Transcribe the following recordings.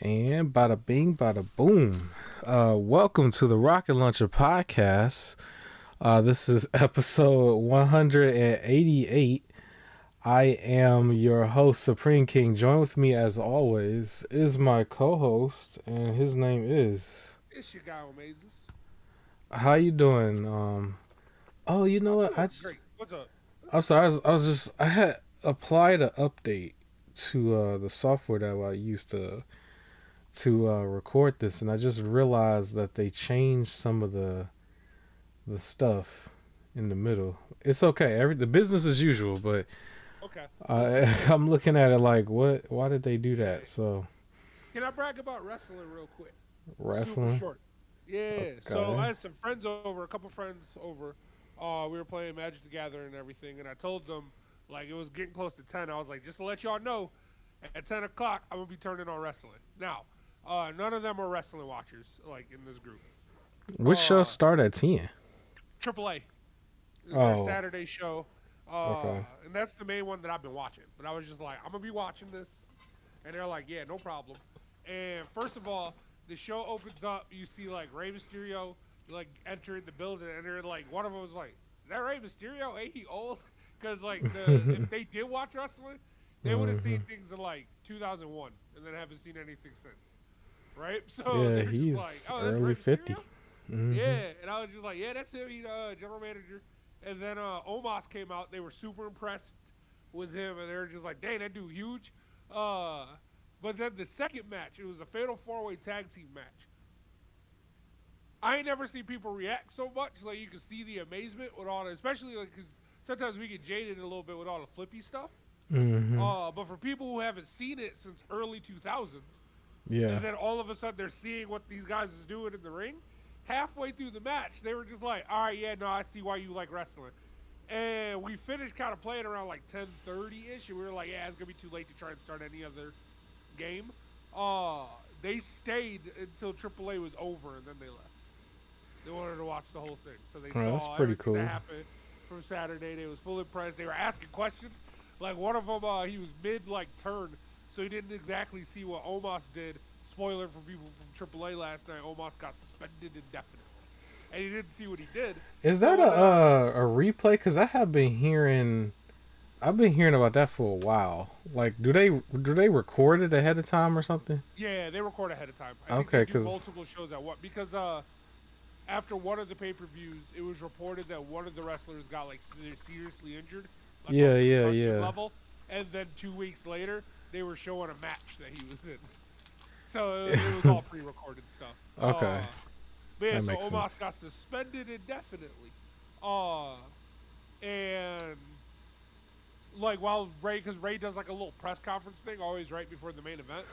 And bada bing, bada boom. Welcome to the Rocket Launcher podcast. This is episode 188. I am your host, Supreme King. Join with me, as always, is my co-host, and his name is. It's your guy Amazes. How you doing? Oh, you know I'm what? doing great. What's up? I'm sorry. I had applied an update to the software that I used to record this, and I just realized that they changed some of the stuff in the middle. It's okay. The business as usual, but Okay. I'm looking at it like, what? Why did they do that? Hey, So can I brag about wrestling real quick? Super wrestling. short. Yeah. So Okay. I had some friends over, a couple friends over. We were playing Magic together and everything, and I told them like it was getting close to 10. I was like, just to let y'all know, at 10 o'clock I'm gonna be turning on wrestling. Now, none of them are wrestling watchers like in this group. Which show Uh, start at 10? AAA is their Oh, Saturday show. okay. And that's the main one that I've been watching. But I was just like, I'm gonna be watching this, and they're like, yeah, no problem. And first of all, the show opens up. You see like Rey Mysterio like entering the building, and they're like, one of them was like, "Is that Rey Mysterio? Ain't he old?" Because like if they did watch wrestling, they would have hmm seen things in like 2001, and then haven't seen anything since, right? So Yeah, they're just like, he's "Oh, that's Rey early 50. Mysterio." hmm Yeah, and I was just like, "Yeah, that's him. He's general manager." And then Omos came out. They were super impressed with him, and they were just like, "Dang, that dude huge." Uh, but then the second match, it was a fatal four-way tag team match. I ain't never seen people react so much. Like you can see the amazement with all the, especially like because sometimes we get jaded a little bit with all the flippy stuff. hmm But for people who haven't seen it since early 2000s, and Yeah. then all of a sudden they're seeing what these guys is doing in the ring. Halfway through the match, they were just like, "All right, yeah, no, I see why you like wrestling." And we finished kind of playing around like 10:30 ish, and we were like, "Yeah, it's gonna be too late to try and start any other game." Uh, they stayed until AAA was over, and then they left. They wanted to watch the whole thing, so they Oh, that's saw pretty everything that cool. happened from Saturday. They was fully impressed. They were asking questions. Like one of them, he was mid like turn, so he didn't exactly see what Omos did. Spoiler for people from AAA last night: Omos got suspended indefinitely, and he didn't see what he did. Is So that when a replay? Because I have been hearing. I've been hearing about that for a while. Like, do they record it ahead of time or something? yeah, they record ahead of time. I think they Okay, do cause multiple shows at what because after one of the pay per views, it was reported that one of the wrestlers got like seriously injured, like yeah, on the yeah, concussion yeah. level, and then 2 weeks later, they were showing a match that he was in. So it was all pre-recorded stuff. Okay, But yeah, that so makes Omos sense. got suspended indefinitely. Uh, and like while Ray, because Ray does like a little press conference thing always right before the main event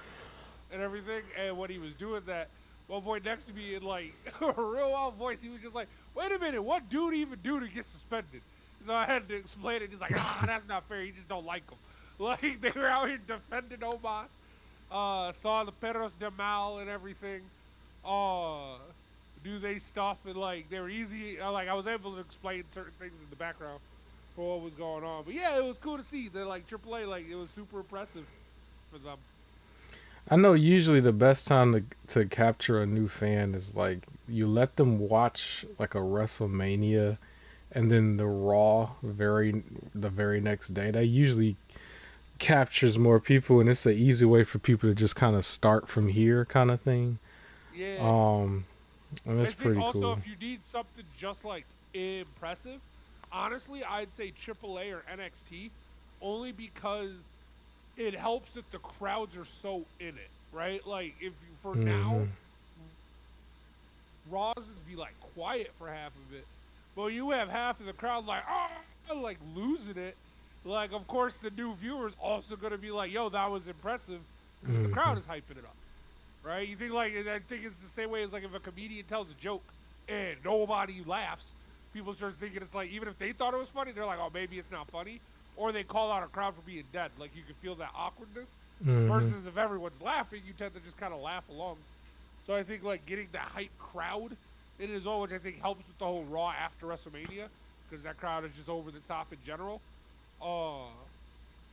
and everything. And when he was doing that, one boy next to me in like a real loud voice, he was just like, "Wait a minute, what dude even do to get suspended?" So I had to explain it. He's like, "Ah, that's not fair. You just don't like him." Like they were out here defending Omos, saw the Perros de Mal and everything, uh, do they stuff and like they were easy. Like I was able to explain certain things in the background for what was going on. But yeah, it was cool to see that like AAA, like it was super impressive for them. I know usually the best time to capture a new fan is like you let them watch like a WrestleMania and then the very next day. That usually captures more people, and it's an easy way for people to just kind of start from here, kind of thing. Yeah. Um, and I that's think pretty also cool. if you need something just like impressive, honestly, I'd say AAA or NXT, only because it helps that the crowds are so in it, right? Like if you, for now, hmm Raws would be like quiet for half of it, but you have half of the crowd like like losing it. Like of course the new viewers also gonna be like, yo, that was impressive because the hmm crowd is hyping it up. Right? You think like I think it's the same way as like if a comedian tells a joke and nobody laughs, people start thinking it's like even if they thought it was funny, they're like, oh, maybe it's not funny, or they call out a crowd for being dead. Like you can feel that awkwardness. hmm Versus if everyone's laughing, you tend to just kind of laugh along. So I think like getting that hype crowd in his own, which I think helps with the whole Raw after WrestleMania, because that crowd is just over the top in general. Uh,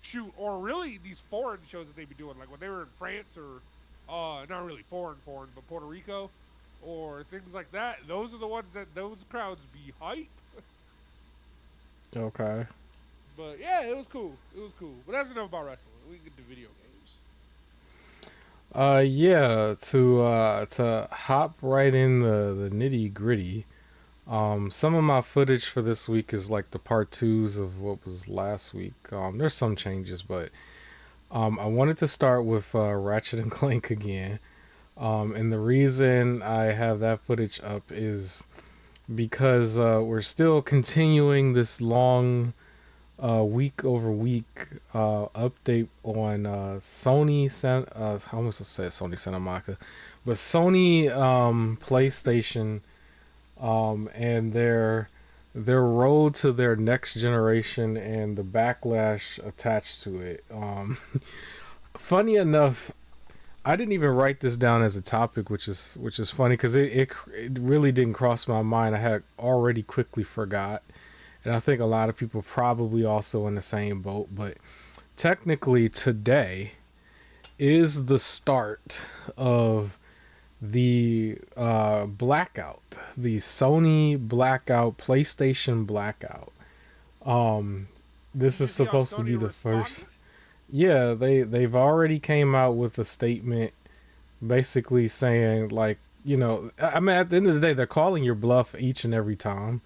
Shoot, or really these foreign shows that they be doing, like when they were in France or not really foreign, but Puerto Rico or things like that. Those are the ones that those crowds be hype. Okay. But yeah, it was cool. It was cool. But that's enough about wrestling. We can get to video games. Yeah, to hop right in the nitty gritty. Some of my footage for this week is like the part twos of what was last week. There's some changes, but I wanted to start with Ratchet and Clank again. And the reason I have that footage up is because we're still continuing this long week over week update on I almost said Sony Santa Monica, but Sony PlayStation and their road to their next generation and the backlash attached to it. Funny enough, I didn't even write this down as a topic, which is funny because it really didn't cross my mind. I had already quickly forgot, and I think a lot of people probably also in the same boat. But technically, today is the start of the Blackout, the Sony Blackout, PlayStation Blackout. Um, this Did you is see how supposed to be Sony the first. responded? Yeah, they've already came out with a statement, basically saying like, I mean, at the end of the day, they're calling your bluff each and every time,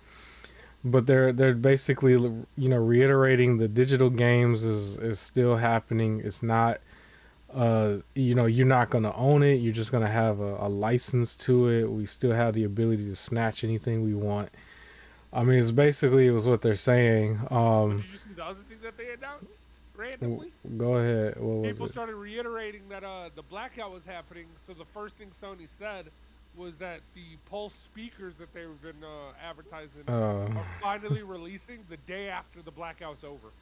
but they're basically reiterating the digital games is still happening. It's not you're not going to own it. You're just going to have a license to it. We still have the ability to snatch anything we want. I mean, it's basically it was what they're saying. But did you see the other thing that they announced randomly? Go ahead. What was People it? started reiterating that the blackout was happening. So the first thing Sony said was that the Pulse speakers that they've been advertising Uh, are finally releasing the day after the blackout's over.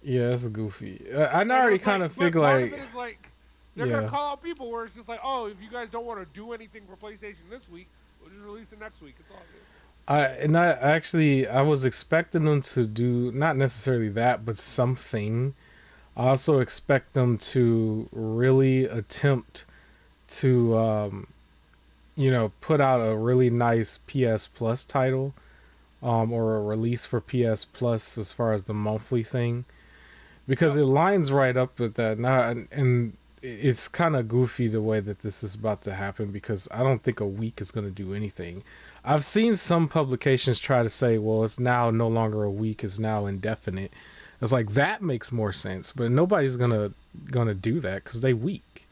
yeah, it's goofy. I And it already was kind like, of but figure part of it like, is like they're gonna yeah. call out people where it's just like, oh, if you guys don't want to do anything for PlayStation this week, we'll just release it next week. It's all good. I was expecting them to do not necessarily that, but something. I also expect them to really attempt to put out a really nice PS Plus title, or a release for PS Plus as far as the monthly thing, because Yep. it lines right up with that. Now, and it's kind of goofy the way that this is about to happen because I don't think a week is going to do anything. I've seen some publications try to say, well, it's now no longer a week; it's now indefinite. It's like that makes more sense, but nobody's gonna do that because they weak.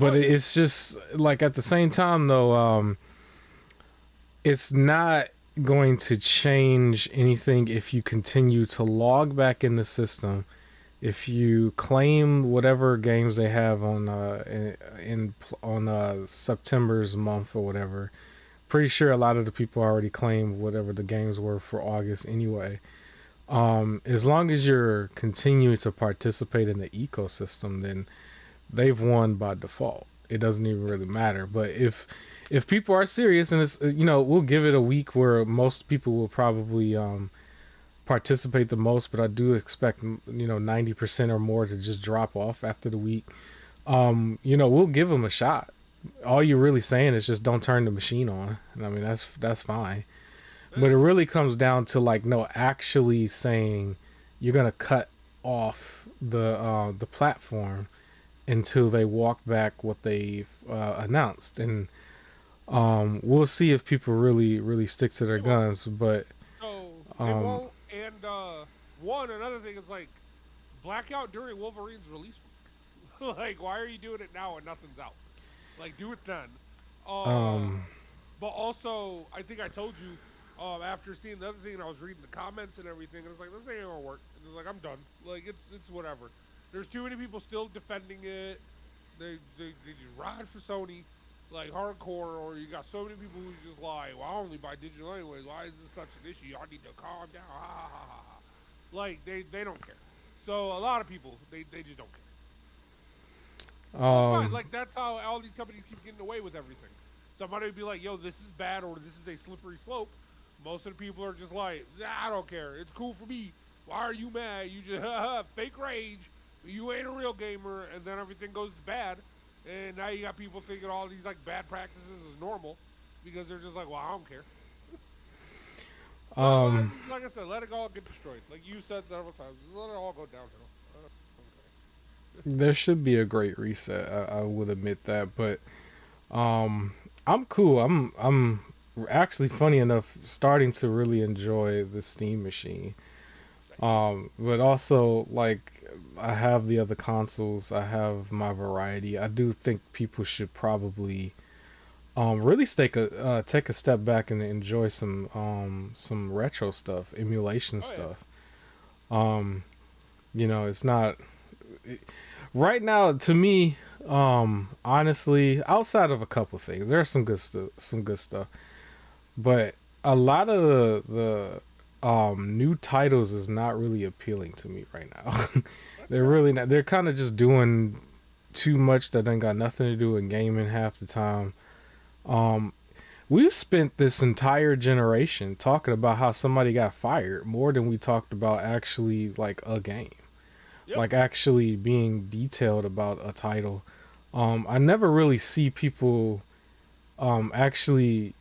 Oh But yeah. it's just like at the same time though, it's not going to change anything if you continue to log back in the system. If you claim whatever games they have on on September's month or whatever, pretty sure a lot of the people already claimed whatever the games were for August anyway. As long as you're continuing to participate in the ecosystem, then they've won by default. It doesn't even really matter. But if people are serious, and it's we'll give it a week where most people will probably participate the most, but I do expect 90% or more to just drop off after the week. We'll give them a shot. All you're really saying is just don't turn the machine on. And I mean that's fine. But Yeah. it really comes down to like no actually saying you're gonna cut off the platform until they walk back what they've announced, and we'll see if people really stick to their They won't. guns. But So they um, won't. And another thing is like blackout during Wolverine's release week. Like, why are you doing it now when nothing's out? Like, do it then. Uh, um, but also, I think I told you after seeing the other thing, and I was reading the comments and everything, and it's like this ain't gonna work. And it's like I'm done. Like it's whatever. There's too many people still defending it. They just ride for Sony, like hardcore, or you got so many people who just like, well, I only buy digital anyways. Why is this such an issue? I need to calm down. Ha ha ha ha. Like they don't care. So a lot of people they just don't care. Well, it's fine. um, Like that's how all these companies keep getting away with everything. Somebody would be like, "Yo, this is bad," or "This is a slippery slope." Most of the people are just like, "I don't care. It's cool for me. Why are you mad? You just fake rage. You ain't a real gamer." And then everything goes bad. And now you got people thinking all these like bad practices is normal because they're just like, well, I don't care. But Um, like I said, let it all get destroyed. Like you said several times, just let it all go downhill. I don't care. there should be a great reset. I would admit that, but I'm cool. I'm actually, funny enough, starting to really enjoy the Steam machine. Nice. But also, like, I have the other consoles. I have my variety. I do think people should probably really take a step back and enjoy some retro stuff, emulation Oh yeah. stuff. Um, it's not right now to me. Honestly, outside of a couple things, there's some good stuff, but a lot of the new titles is not really appealing to me right now. That's They're fair. really not. They're kind of just doing too much that ain't got nothing to do with gaming half the time. Um, we've spent this entire generation talking about how somebody got fired more than we talked about actually like a game, Yep. like actually being detailed about a title. I never really see people actually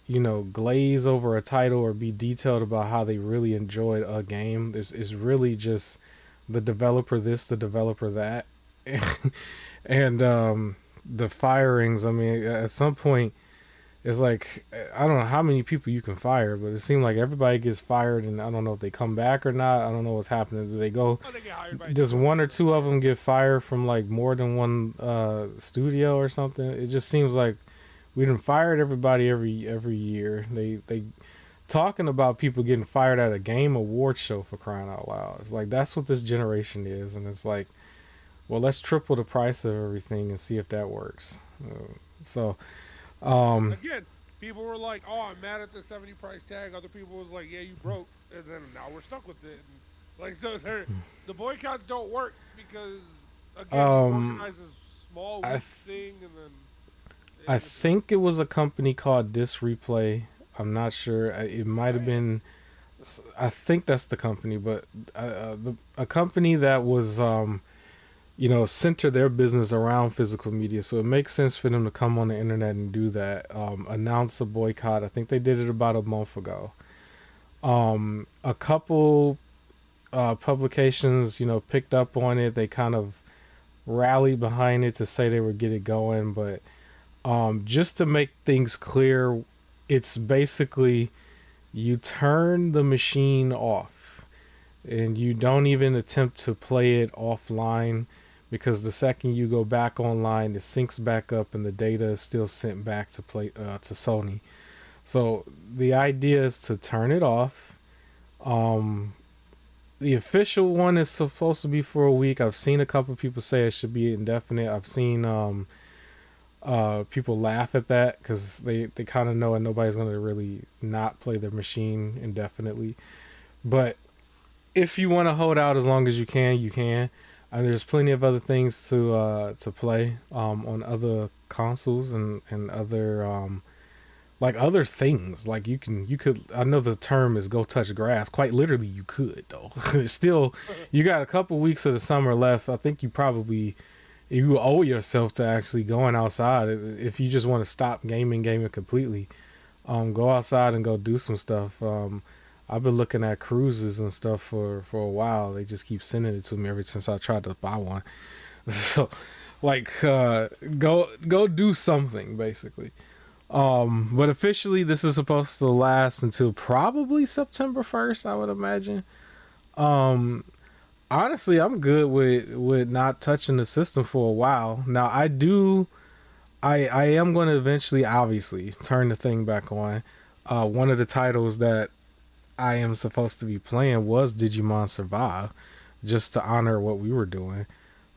glaze over a title or be detailed about how they really enjoyed a game. This is really just the developer this, the developer that, and the firings. I mean, at some point it's like I don't know how many people you can fire, but it seems like everybody gets fired, and I don't know if they come back or not. I don't know what's happening. Do they go? Oh, they get hired by a Does different one or two of organization. them get fired from like more than one studio or something? It just seems like we done fired everybody every year. They talking about people getting fired at a game award show for crying out loud. It's like that's what this generation is, and it's like, well, let's triple the price of everything and see if that works. So, um, Again, people were like, "Oh, I'm mad at the 70 price tag." Other people was like, "Yeah, you broke," and then now we're stuck with it. And like, so the boycotts don't work because again, you um, organize a small I week th- thing, and then I it just doesn't think work. it was a company called Disc Replay. I'm not sure. It might Oh have yeah, been. I think that's the company, but a company that was center their business around physical media. So it makes sense for them to come on the internet and do that. Announce a boycott. I think they did it about a month ago. A couple publications, picked up on it. They kind of rallied behind it to say they would get it going. But just to make things clear, it's basically you turn the machine off and you don't even attempt to play it offline because the second you go back online, it syncs back up and the data is still sent back to Sony. So the idea is to turn it off. Um, the official one is supposed to be for a week. I've seen a couple people say it should be indefinite. I've seen people laugh at that because they kind of know and nobody's going to really not play their machine indefinitely. But if you want to hold out as long as you can, you can. And there's plenty of other things to play on other consoles and other like other things. Like you could. I know the term is go touch grass. Quite literally, you could though. It's still, you got a couple weeks of the summer left. I think you owe yourself to actually going outside. If you just want to stop gaming completely, go outside and go do some stuff. I've been looking at cruises and stuff for a while. They just keep sending it to me ever since I tried to buy one. So, like, go do something basically. But officially, this is supposed to last until probably September 1st, I would imagine. Um, Honestly, I'm good with not touching the system for a while. Now, I am going to eventually, obviously, turn the thing back on. One of the titles that I am supposed to be playing was Digimon Survive, just to honor what we were doing.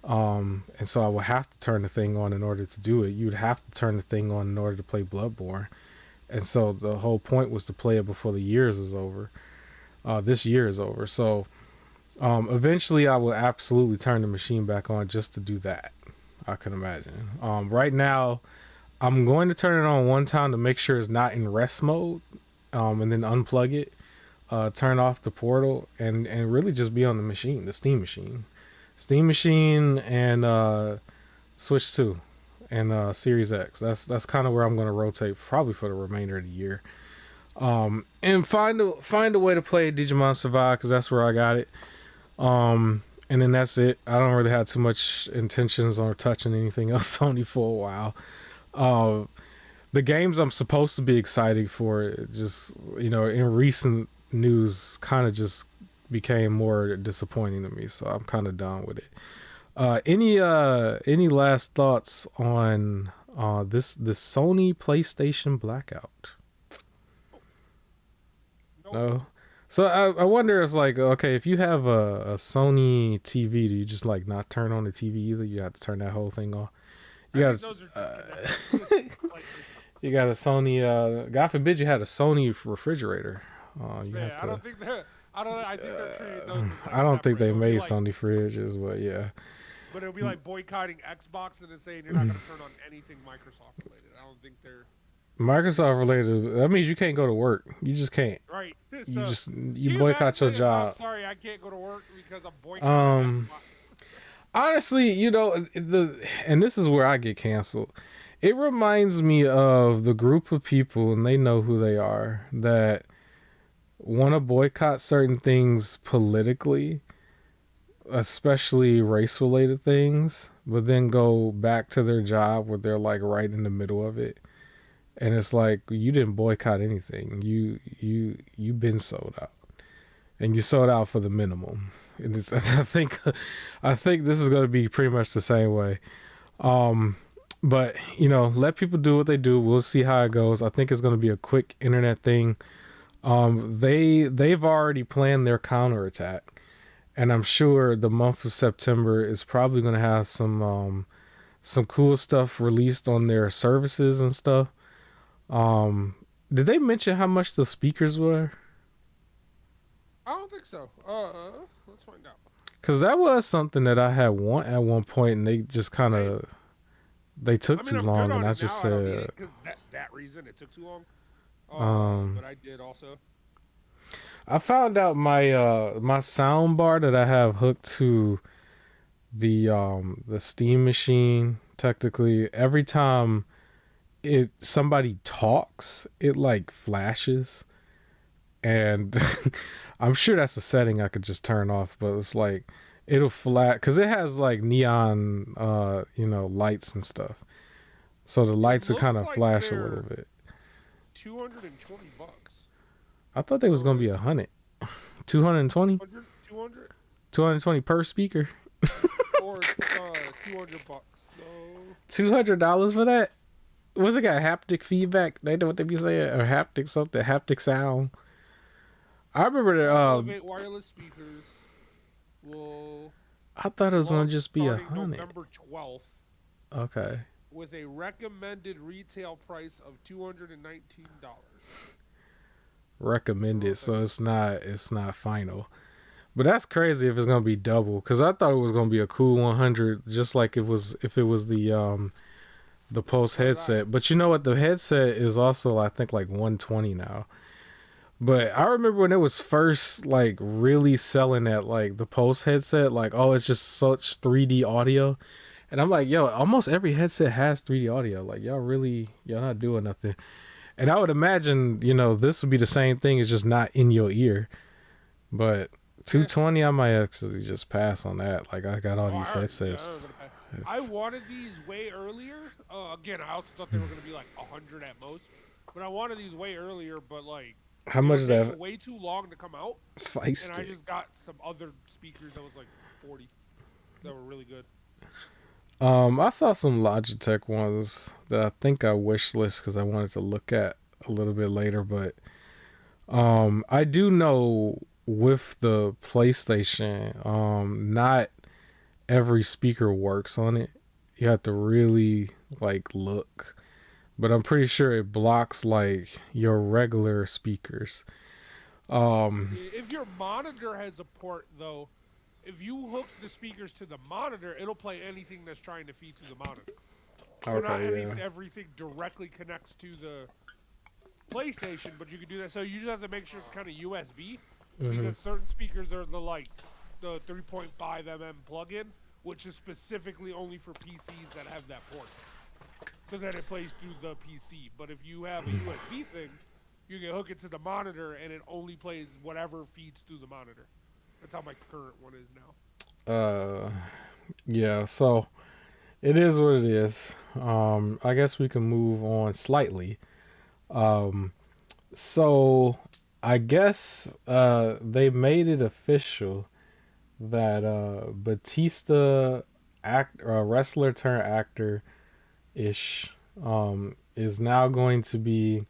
And so I would have to turn the thing on in order to do it. You'd have to turn the thing on in order to play Bloodborne. And so the whole point was to play it before the years is over. This year is over. So eventually I will absolutely turn the machine back on just to do that. I can imagine. Right now, I'm going to turn it on one time to make sure it's not in rest mode, and then unplug it, turn off the portal, and really just be on the machine, the Steam machine, and Switch 2, and Series X. That's kind of where I'm gonna rotate probably for the remainder of the year. And find a way to play Digimon Survive because that's where I got it. And then that's it. I don't really have too much intentions on touching anything else Sony for a while. Uh, the games I'm supposed to be excited for, just in recent news, kind of just became more disappointing to me. So I'm kind of done with it. Any last thoughts on this Sony PlayStation Blackout? Nope. No. So I wonder if like okay if you have a Sony TV, do you just like not turn on the TV either? You have to turn that whole thing off. You I think got those are disconnected. Slightly. you got a Sony. God forbid you had a Sony refrigerator. You have Yeah, I to. don't think they're. I don't. I think they're treating those as like I don't think separate. they It'll be made like, Sony fridges, but yeah. but it'll be like boycotting Xbox and then saying you're not going to turn on anything Microsoft related. I don't think they're Microsoft related. That means you can't go to work. You just can't. right. You So just can you you imagine boycott your saying, "I'm job. sorry, I can't go to work because I'm boycotting Um, Xbox." Honestly, and this is where I get canceled. It reminds me of the group of people, and they know who they are, that want to boycott certain things politically, especially race related things, but then go back to their job where they're like right in the middle of it. And it's like you didn't boycott anything. You've been sold out. And you sold out for the minimum. And I think this is going to be pretty much the same way. But let people do what they do. We'll see how it goes. I think it's going to be a quick internet thing. They've already planned their counterattack, and I'm sure the month of September is probably going to have some cool stuff released on their services and stuff. Did they mention how much the speakers were? I don't think so. Let's find out. Because that was something that I had at one point, and they just kind of they took I mean, too I'm good long, and on I it just now. I don't need said, it because that reason it took too long. um, But I did also. I found out my sound bar that I have hooked to the Steam machine. Technically, every time somebody talks, it like flashes, and I'm sure that's a setting I could just turn off, but it's like it'll flat because it has like neon lights and stuff, so the It lights will kind looks of like flash a little they're bit. $220. I thought they was gonna So be 100. 220 200 220 per speaker. or $200. So $200 for that. What's it got? Haptic feedback? They know what they be saying, or haptic something, haptic sound. I remember that. Elevate wireless speakers will I thought it was gonna launch just be starting 100. November 12th Okay. with a recommended retail price of $219. Recommended, so it's not final. But that's crazy if it's gonna be double, because I thought it was gonna be a cool 100, just like it was if it was the Pulse So did I. headset. But you know what? The headset is also I think like 120 now. But I remember when it was first like really selling that like the Pulse headset, like oh it's just such 3D audio, and I'm like yo, almost every headset has 3D audio. Like y'all not doing nothing. And I would imagine this would be the same thing. It's just not in your ear. But Yeah. 220, I might actually just pass on that. Like I got all Oh, these I'm headsets. gonna pay. I wanted these way earlier. Again, I also thought they were gonna be like 100 at most, but I wanted these way earlier. But like, How they much were is taking that way too long to come out, and I feisty? just got some other speakers that was like 40 that were really good. I saw some Logitech ones that I think I wish list because I wanted to look at a little bit later. But I do know with the PlayStation, not every speaker works on it. You have to really like look. But I'm pretty sure it blocks like your regular speakers. Um, If your monitor has a port, though, if you hook the speakers to the monitor, it'll play anything that's trying to feed through the monitor. So not okay, yeah. everything directly connects to the PlayStation, but you can do that. So you just have to make sure it's kind of USB Hmm. because certain speakers are the 3.5 mm plug-in, which is specifically only for PCs that have that port. so that it plays through the PC. But if you have a USB thing, you can hook it to the monitor and it only plays whatever feeds through the monitor. That's how my current one is now. Uh, yeah. So it is what it is. I guess we can move on slightly. Um, so I guess they made it official that Batista, wrestler turned actor ish, is now going to be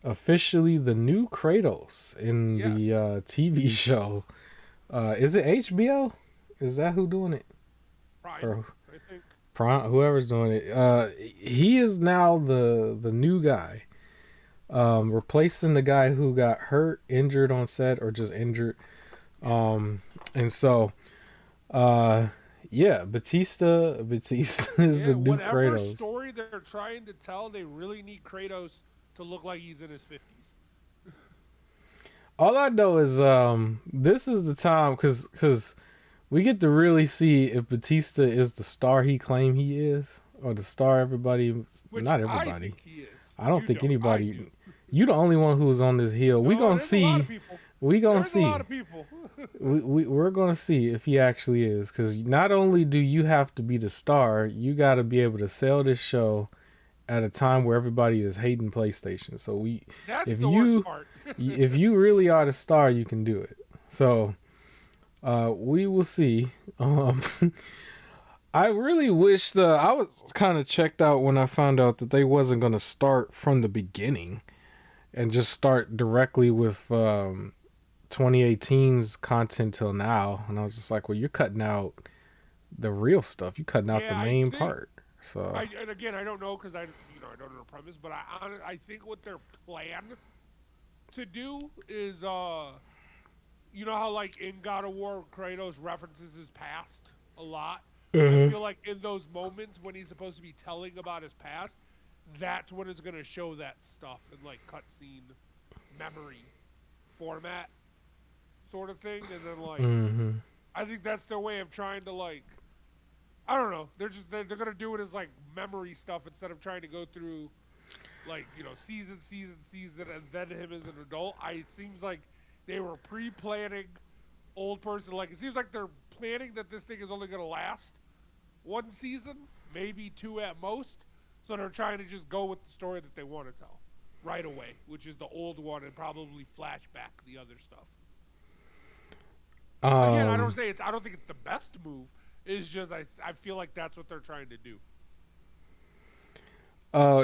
officially the new Kratos in the Yes. TV show. Is it HBO? Is that who doing it? Prime, Or I think. Prime, whoever's doing it? He is now the new guy, replacing the guy who got hurt, injured on set, or just injured. Yeah. And so, uh, yeah, Batista is the Yeah, new whatever Kratos. story they're trying to tell, they really need Kratos to look like he's in his 50s. All I know is this is the time because we get to really see if Batista is the star he claimed he is, or the star everybody. Which Not I everybody. think he is. I don't You think don't. I anybody. do. You the only one who's on this hill. We No, gonna there's a lot of see. people. We gonna There's a lot see. of people. We're gonna see if he actually is. Because not only do you have to be the star, you got to be able to sell this show at a time where everybody is hating PlayStation. So That's if the worst you, part. if you really are the star, you can do it. So we will see. Um, I really wish I was kind of checked out when I found out that they wasn't gonna start from the beginning and just start directly with 2018's content till now. And I was just like, well, you're cutting out the real stuff. You're cutting out the Yeah, I main think. part. So, And again, I don't know because I don't know the premise, but I think what their plan to do is you know how like in God of War Kratos references his past a lot. I uh-huh. feel like in those moments when he's supposed to be telling about his past, that's when it's gonna show that stuff in like cutscene memory format sort of thing, and then like Mm-hmm. I think that's their way of trying to like I don't know. They're gonna do it as like memory stuff instead of trying to go through like season, and then him as an adult. It seems like they were pre-planning old person. Like it seems like they're planning that this thing is only gonna last one season, maybe two at most. So they're trying to just go with the story that they want to tell right away, which is the old one, and probably flashback the other stuff. Again, Um, I don't think it's the best move. It's just I feel like that's what they're trying to do.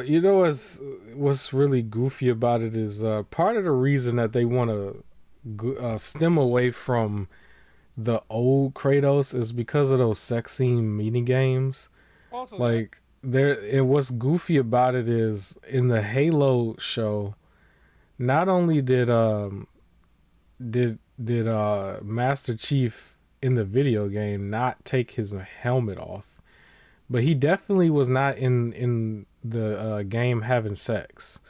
you know what's really goofy about it is part of the reason that they want to stem away from the old Kratos is because of those sex scene mini games. Also, that Like there, and what's goofy about it is in the Halo show. Not only did Master Chief in the video game not take his helmet off, but he definitely was not in the game having sex.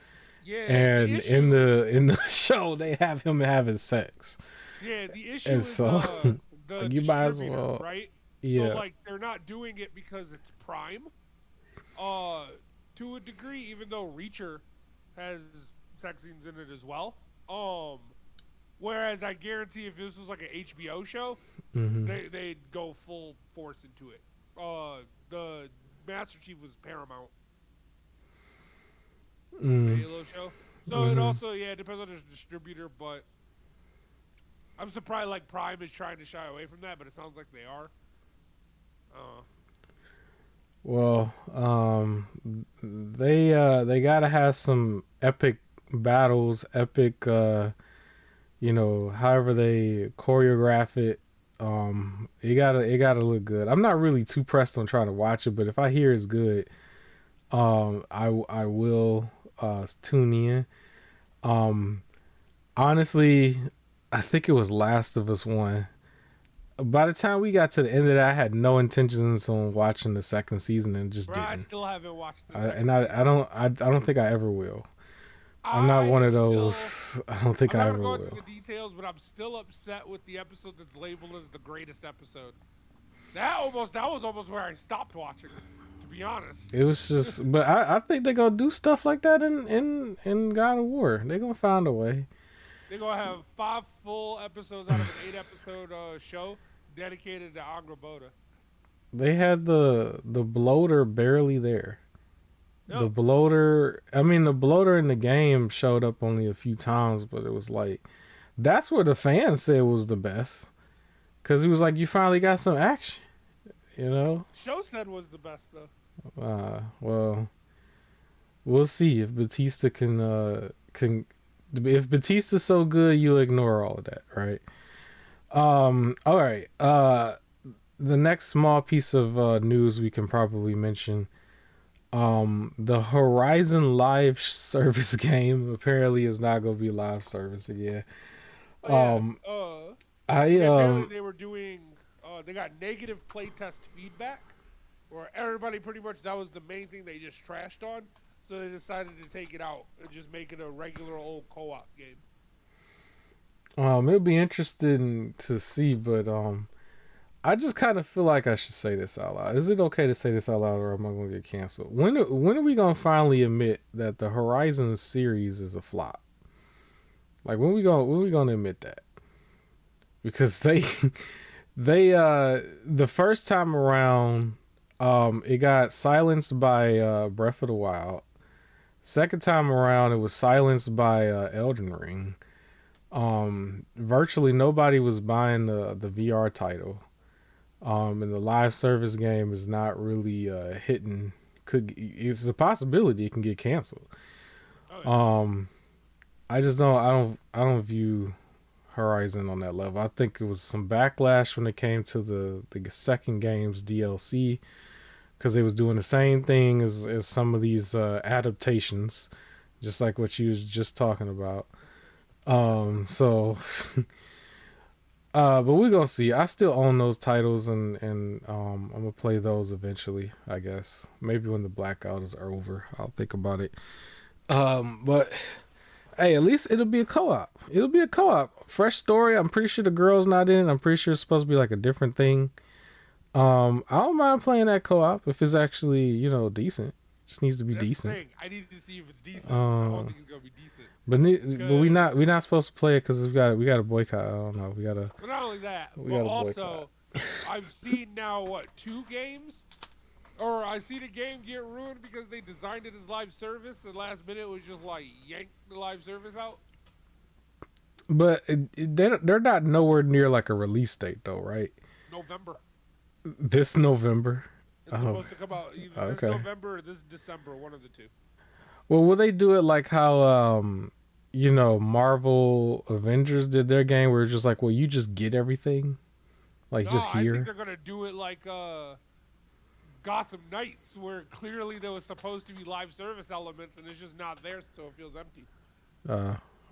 yeah, the And issue in the show, they have him having sex, Yeah, the and issue is so the like you might as distributor, well, right? So yeah. like they're not doing it because it's Prime. Uh to a degree, even though Reacher has sex scenes in it as well. Whereas I guarantee if this was like an HBO show, Hmm. they'd go full force into it. The Master Chief was Paramount, the Mm, Halo show. So it hmm. also it depends on the distributor, but I'm surprised like Prime is trying to shy away from that, but it sounds like they are. Uh, Well, they gotta have some epic battles, epic however they choreograph it. It gotta look good. I'm not really too pressed on trying to watch it, but if I hear it's good, I will tune in. Um, honestly, I think it was Last of Us one. By the time we got to the end of that, I had no intentions on watching the second season and just bro, I didn't. still haven't watched the And second I season. don't think I ever will. I'm not I one am of still. those. I don't think I'm not I gonna ever go into will. the details, but I'm still upset with the episode that's labeled as the greatest episode. That was almost where I stopped watching. To be honest. It was just, but I think they're gonna do stuff like that in God of War. They're gonna find a way. They're gonna have 5 full episodes out of an 8-episode show dedicated to Angrboda. They had the bloater barely there. The Yep. bloater, I mean, the bloater in the game showed up only a few times, but it was like that's where the fans said was the best because he was like, you finally got some action, you know. Show said was the best though. Well, we'll see if Batista can. If Batista's so good, you'll ignore all of that, right? All right. The next small piece of news we can probably mention. The Horizon live service game apparently is not going to be live service again. Oh yeah. Um, I Apparently they were doing. They got negative playtest feedback, where everybody pretty much that was the main thing they just trashed on. So they decided to take it out and just make it a regular old co-op game. it'll be interesting to see, but I just kind of feel like I should say this out loud. Is it okay to say this out loud, or am I going to get canceled? When are we going to finally admit that the Horizon series is a flop? Like when we going to admit that? Because they the first time around, it got silenced by Breath of the Wild. Second time around, it was silenced by Elden Ring. Virtually nobody was buying the VR title. And the live service game is not really hitting. It's a possibility it can get canceled. Oh, yeah. I just don't. I don't view Horizon on that level. I think it was some backlash when it came to the second game's DLC because they was doing the same thing as some of these adaptations, just like what you was just talking about. So but we're gonna see. I still own those titles, and I'm gonna play those eventually. I guess maybe when the blackout is over, I'll think about it. But hey, at least it'll be a co-op. It'll be a co-op. Fresh story. I'm pretty sure the girl's not in. I'm pretty sure it's supposed to be like a different thing. I don't mind playing that co-op if it's actually decent. It just needs to be That's decent. the thing. I need to see if it's decent. I don't think it's gonna be decent. But we not supposed to play it because we got to boycott. I don't know. But not only that, we but gotta also I've seen now 2 games, or I seen a game get ruined because they designed it as live service, and last minute was just like yank the live service out. But they're not nowhere near like a release date though, right? November. This November. It's supposed to come out either this November or this December, one of the two. Well, will they do it like how Marvel Avengers did their game, where it's just like, well, you just get everything, like just I here. think they're gonna do it like Gotham Knights, where clearly there was supposed to be live service elements, and it's just not there, so it feels empty.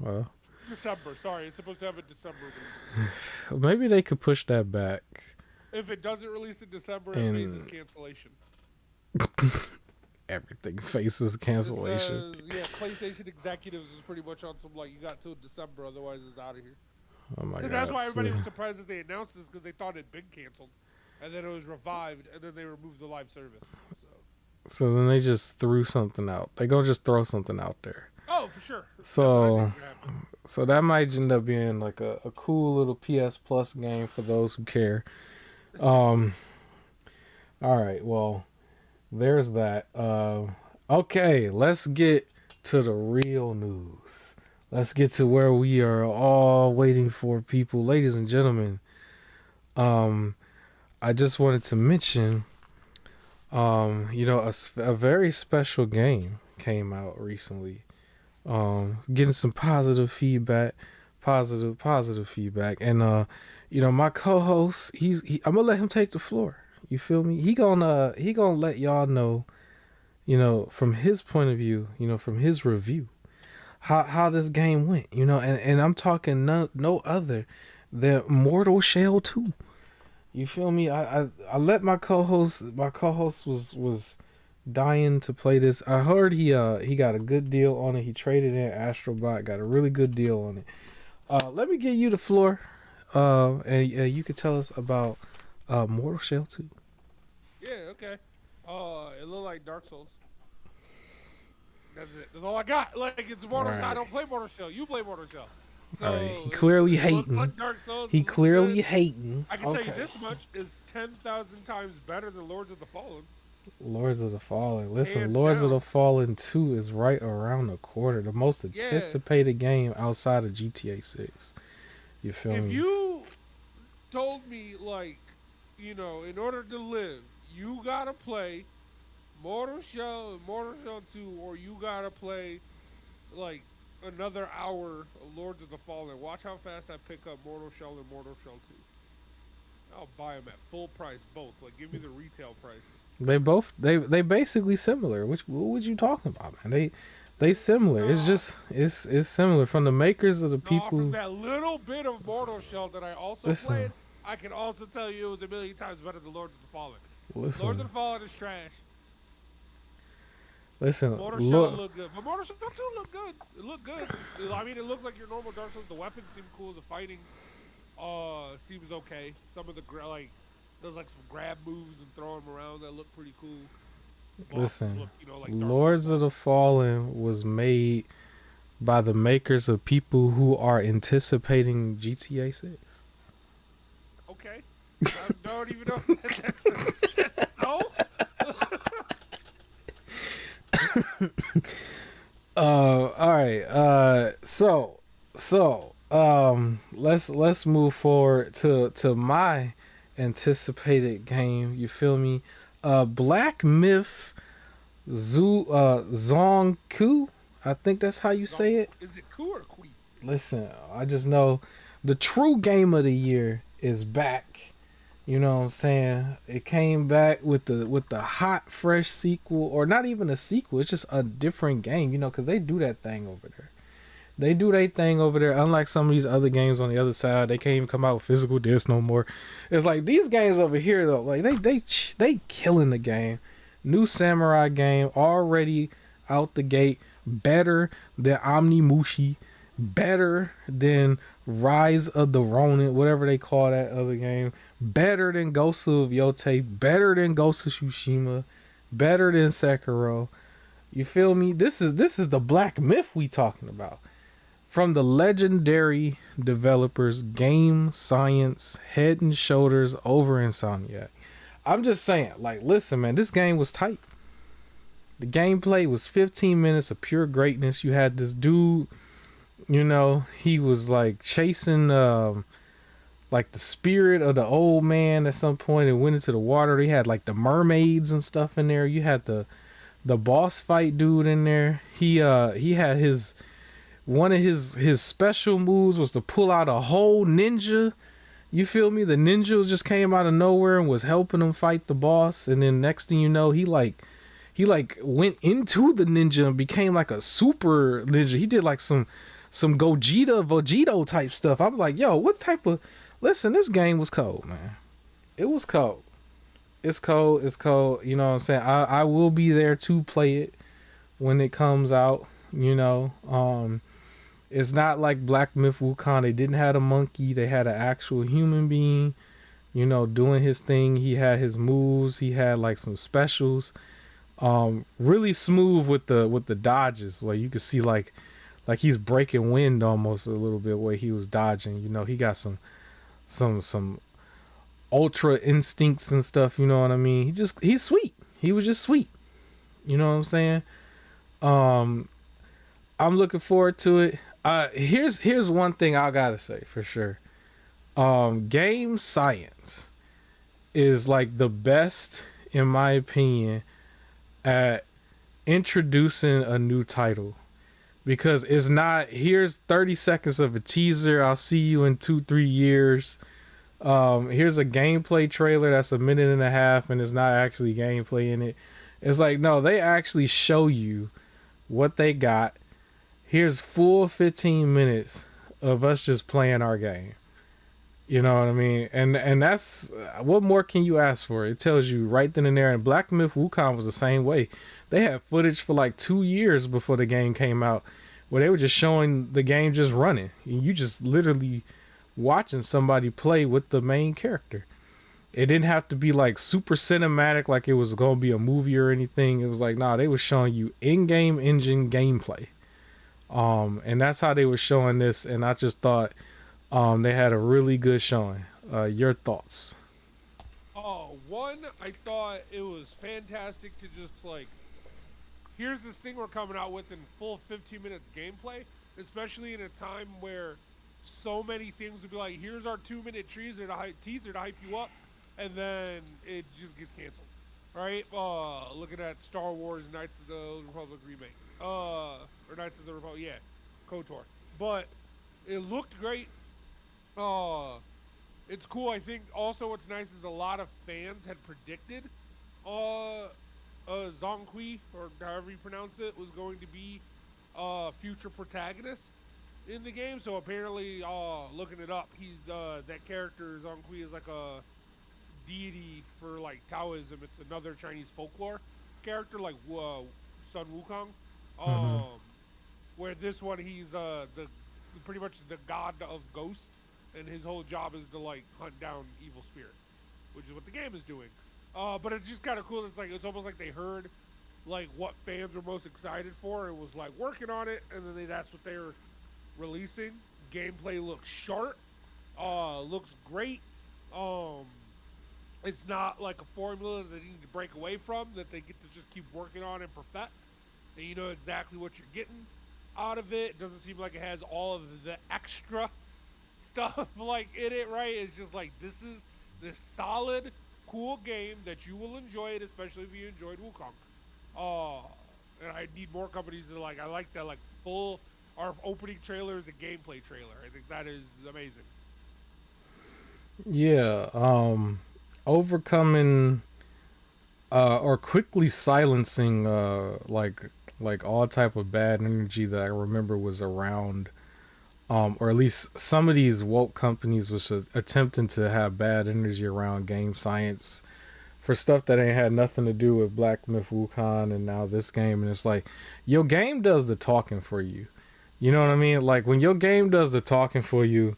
Well, December. Sorry, it's supposed to have a December release. maybe they could push that back. If it doesn't release in December, it faces cancellation. Everything faces cancellation. It says, PlayStation executives is pretty much on some like you got till December, otherwise it's out of here. Oh my god! That's why everybody was surprised that they announced this because they thought it'd been canceled, and then it was revived, and then they removed the live service. So then they just threw something out. They gonna just throw something out there. Oh, for sure. So that might end up being like a cool little PS Plus game for those who care. All right, well, there's that. Okay, let's get to the real news. Let's get to where we are all waiting for, people. Ladies and gentlemen, I just wanted to mention, a very special game came out recently. Getting some positive feedback, and my co-host, I'm gonna let him take the floor. You feel me? He gonna let y'all know, from his point of view, from his review, how this game went, and I'm talking no other than Mortal Shell 2. You feel me? I let my co-host was dying to play this. I heard he got a good deal on it. He traded in Astrobot, got a really good deal on it. Let me give you the floor, and you could tell us about Mortal Shell 2. Yeah, okay. It looked like Dark Souls. That's it. That's all I got. Like it's All Mortal. I right. don't play Mortal Shell. You play Mortal Shell. All right. He So clearly it looks hating. like Dark Souls. He It looks clearly good. hating. I can tell you Okay. this much: is 10,000 times better than Lords of the Fallen, Lords of the Fallen. Listen, hands Lords of the down. Fallen 2 is right around the corner. The most Yeah. anticipated game outside of GTA 6. You feel If me? you told me like, in order to live, you gotta play Mortal Shell and Mortal Shell 2, or you gotta play like another hour of Lords of the Fallen. Watch how fast I pick up Mortal Shell and Mortal Shell 2. I'll buy them at full price, both. Like, give me the retail price. They basically similar. Which what was you talking about, man? They similar. It's Nah, just it's similar from the makers of the nah. From people. that little bit of Mortal Shell that I also Listen, played, I can also tell you it was a million times better than Lords of the Fallen. Lords of listen, the Fallen is trash. listen. Mortal Shell Look, looked good, but Mortal Shell 2 looked good. It looked good. I mean, it looks like your normal Dark Souls. The weapons seem cool. The fighting, seems okay. Some of the like, there's like some grab moves and throw them around that look pretty cool. Bosses listen. look, like Dark Souls Lords of the bosses. Fallen was made by the makers of people who are anticipating GTA 6. Okay, I don't even know. No. All right. Let's move forward to my anticipated game. You feel me? Black Myth Zong Kui. I think that's how you say it. Is it Ku or Kui? Listen, I just know the true game of the year is back. You know what I'm saying? It came back with the hot fresh sequel, or not even a sequel. It's just a different game. You know, because they do that thing over there. They do their thing over there. Unlike some of these other games on the other side, they can't even come out with physical discs no more. It's like these games over here though. Like they killing the game. New samurai game already out the gate. Better than Omnimushi. Better than Rise of the Ronin, whatever they call that other game. Better than Ghost of Yote. Better than Ghost of Tsushima. Better than Sekiro. You feel me? This is the Black Myth we talking about. From the legendary developers Game Science, head and shoulders over Insomniac. I'm just saying, like, listen, man, this game was tight. The gameplay was 15 minutes of pure greatness. You had this dude, he was like chasing like the spirit of the old man at some point and went into the water. They had like the mermaids and stuff in there. You had the boss fight dude in there. He had his one of his special moves was to pull out a whole ninja. You feel me? The ninja just came out of nowhere and was helping him fight the boss. And then next thing you know, he went into the ninja and became like a super ninja. He did like some Vegito type stuff. I'm like, yo, what type of listen, this game was cold, man. It was cold. It's cold. It's cold. You know what I'm saying? I will be there to play it when it comes out. It's not like Black Myth Wukong. They didn't have a monkey. They had an actual human being, doing his thing. He had his moves. He had like some specials. Really smooth with the dodges. Like you could see like he's breaking wind almost a little bit where he was dodging. He got some ultra instincts and stuff. You know what I mean? He's sweet. He was just sweet. You know what I'm saying? I'm looking forward to it. Here's one thing I gotta say for sure. Game Science is like the best, in my opinion, at introducing a new title, because it's not here's 30 seconds of a teaser. I'll see you in 2-3 years. Here's a gameplay trailer that's a minute and a half and it's not actually gameplay in it. It's like, no, they actually show you what they got. Here's full 15 minutes of us just playing our game. You know what I mean? And that's what more can you ask for? It tells you right then and there. And Black Myth Wukong was the same way. They had footage for like 2 years before the game came out, where they were just showing the game just running. And you just literally watching somebody play with the main character. It didn't have to be like super cinematic, like it was gonna be a movie or anything. It was like, nah, they was showing you in-game engine gameplay. And that's how they were showing this. And I just thought, they had a really good showing. Your thoughts? One, I thought it was fantastic to just like, here's this thing we're coming out with in full 15 minutes gameplay, especially in a time where so many things would be like, here's our 2 minute teaser to hype you up, and then it just gets canceled. Right? Looking at Star Wars Knights of the Old Republic remake. Or Knights of the Republic, yeah, KOTOR. But it looked great. Uh, it's cool. I think also what's nice is a lot of fans had predicted uh Zhong Kui, or however you pronounce it, was going to be future protagonist in the game. So apparently, looking it up, he that character Zhong Kui is like a deity for like Taoism. It's another Chinese folklore character, like Sun Wukong. Mm-hmm. Um, where this one he's the pretty much the god of ghosts, and his whole job is to like hunt down evil spirits, which is what the game is doing. But it's just kind of cool. It's like it's almost like they heard like what fans were most excited for and was like working on it, and then that's what they're releasing. Gameplay looks sharp, looks great. Um, it's not like a formula that they need to break away from, that they get to just keep working on and perfect. And you know exactly what you're getting out of it. It doesn't seem like it has all of the extra stuff like in it, right? It's just like this is this solid, cool game that you will enjoy it, especially if you enjoyed Wukong. Uh, and I need more companies that I like that like full our opening trailer is a gameplay trailer. I think that is amazing. Yeah. Overcoming or quickly silencing like all type of bad energy that I remember was around, or at least some of these woke companies was attempting to have bad energy around game science for stuff that ain't had nothing to do with Black Myth Wukong and now this game. And it's like your game does the talking for you. You know what I mean? Like when your game does the talking for you,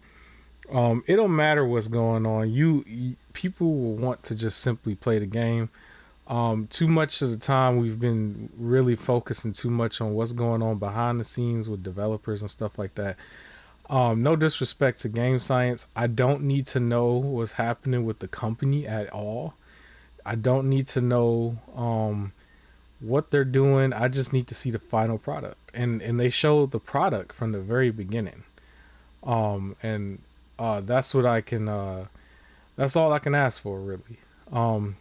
it don't matter what's going on. People will want to just simply play the game. Too much of the time we've been really focusing too much on what's going on behind the scenes with developers and stuff like that. No disrespect to game science. I don't need to know what's happening with the company at all. I don't need to know what they're doing. I just need to see the final product. And they showed the product from the very beginning. And that's what I can that's all I can ask for really. Um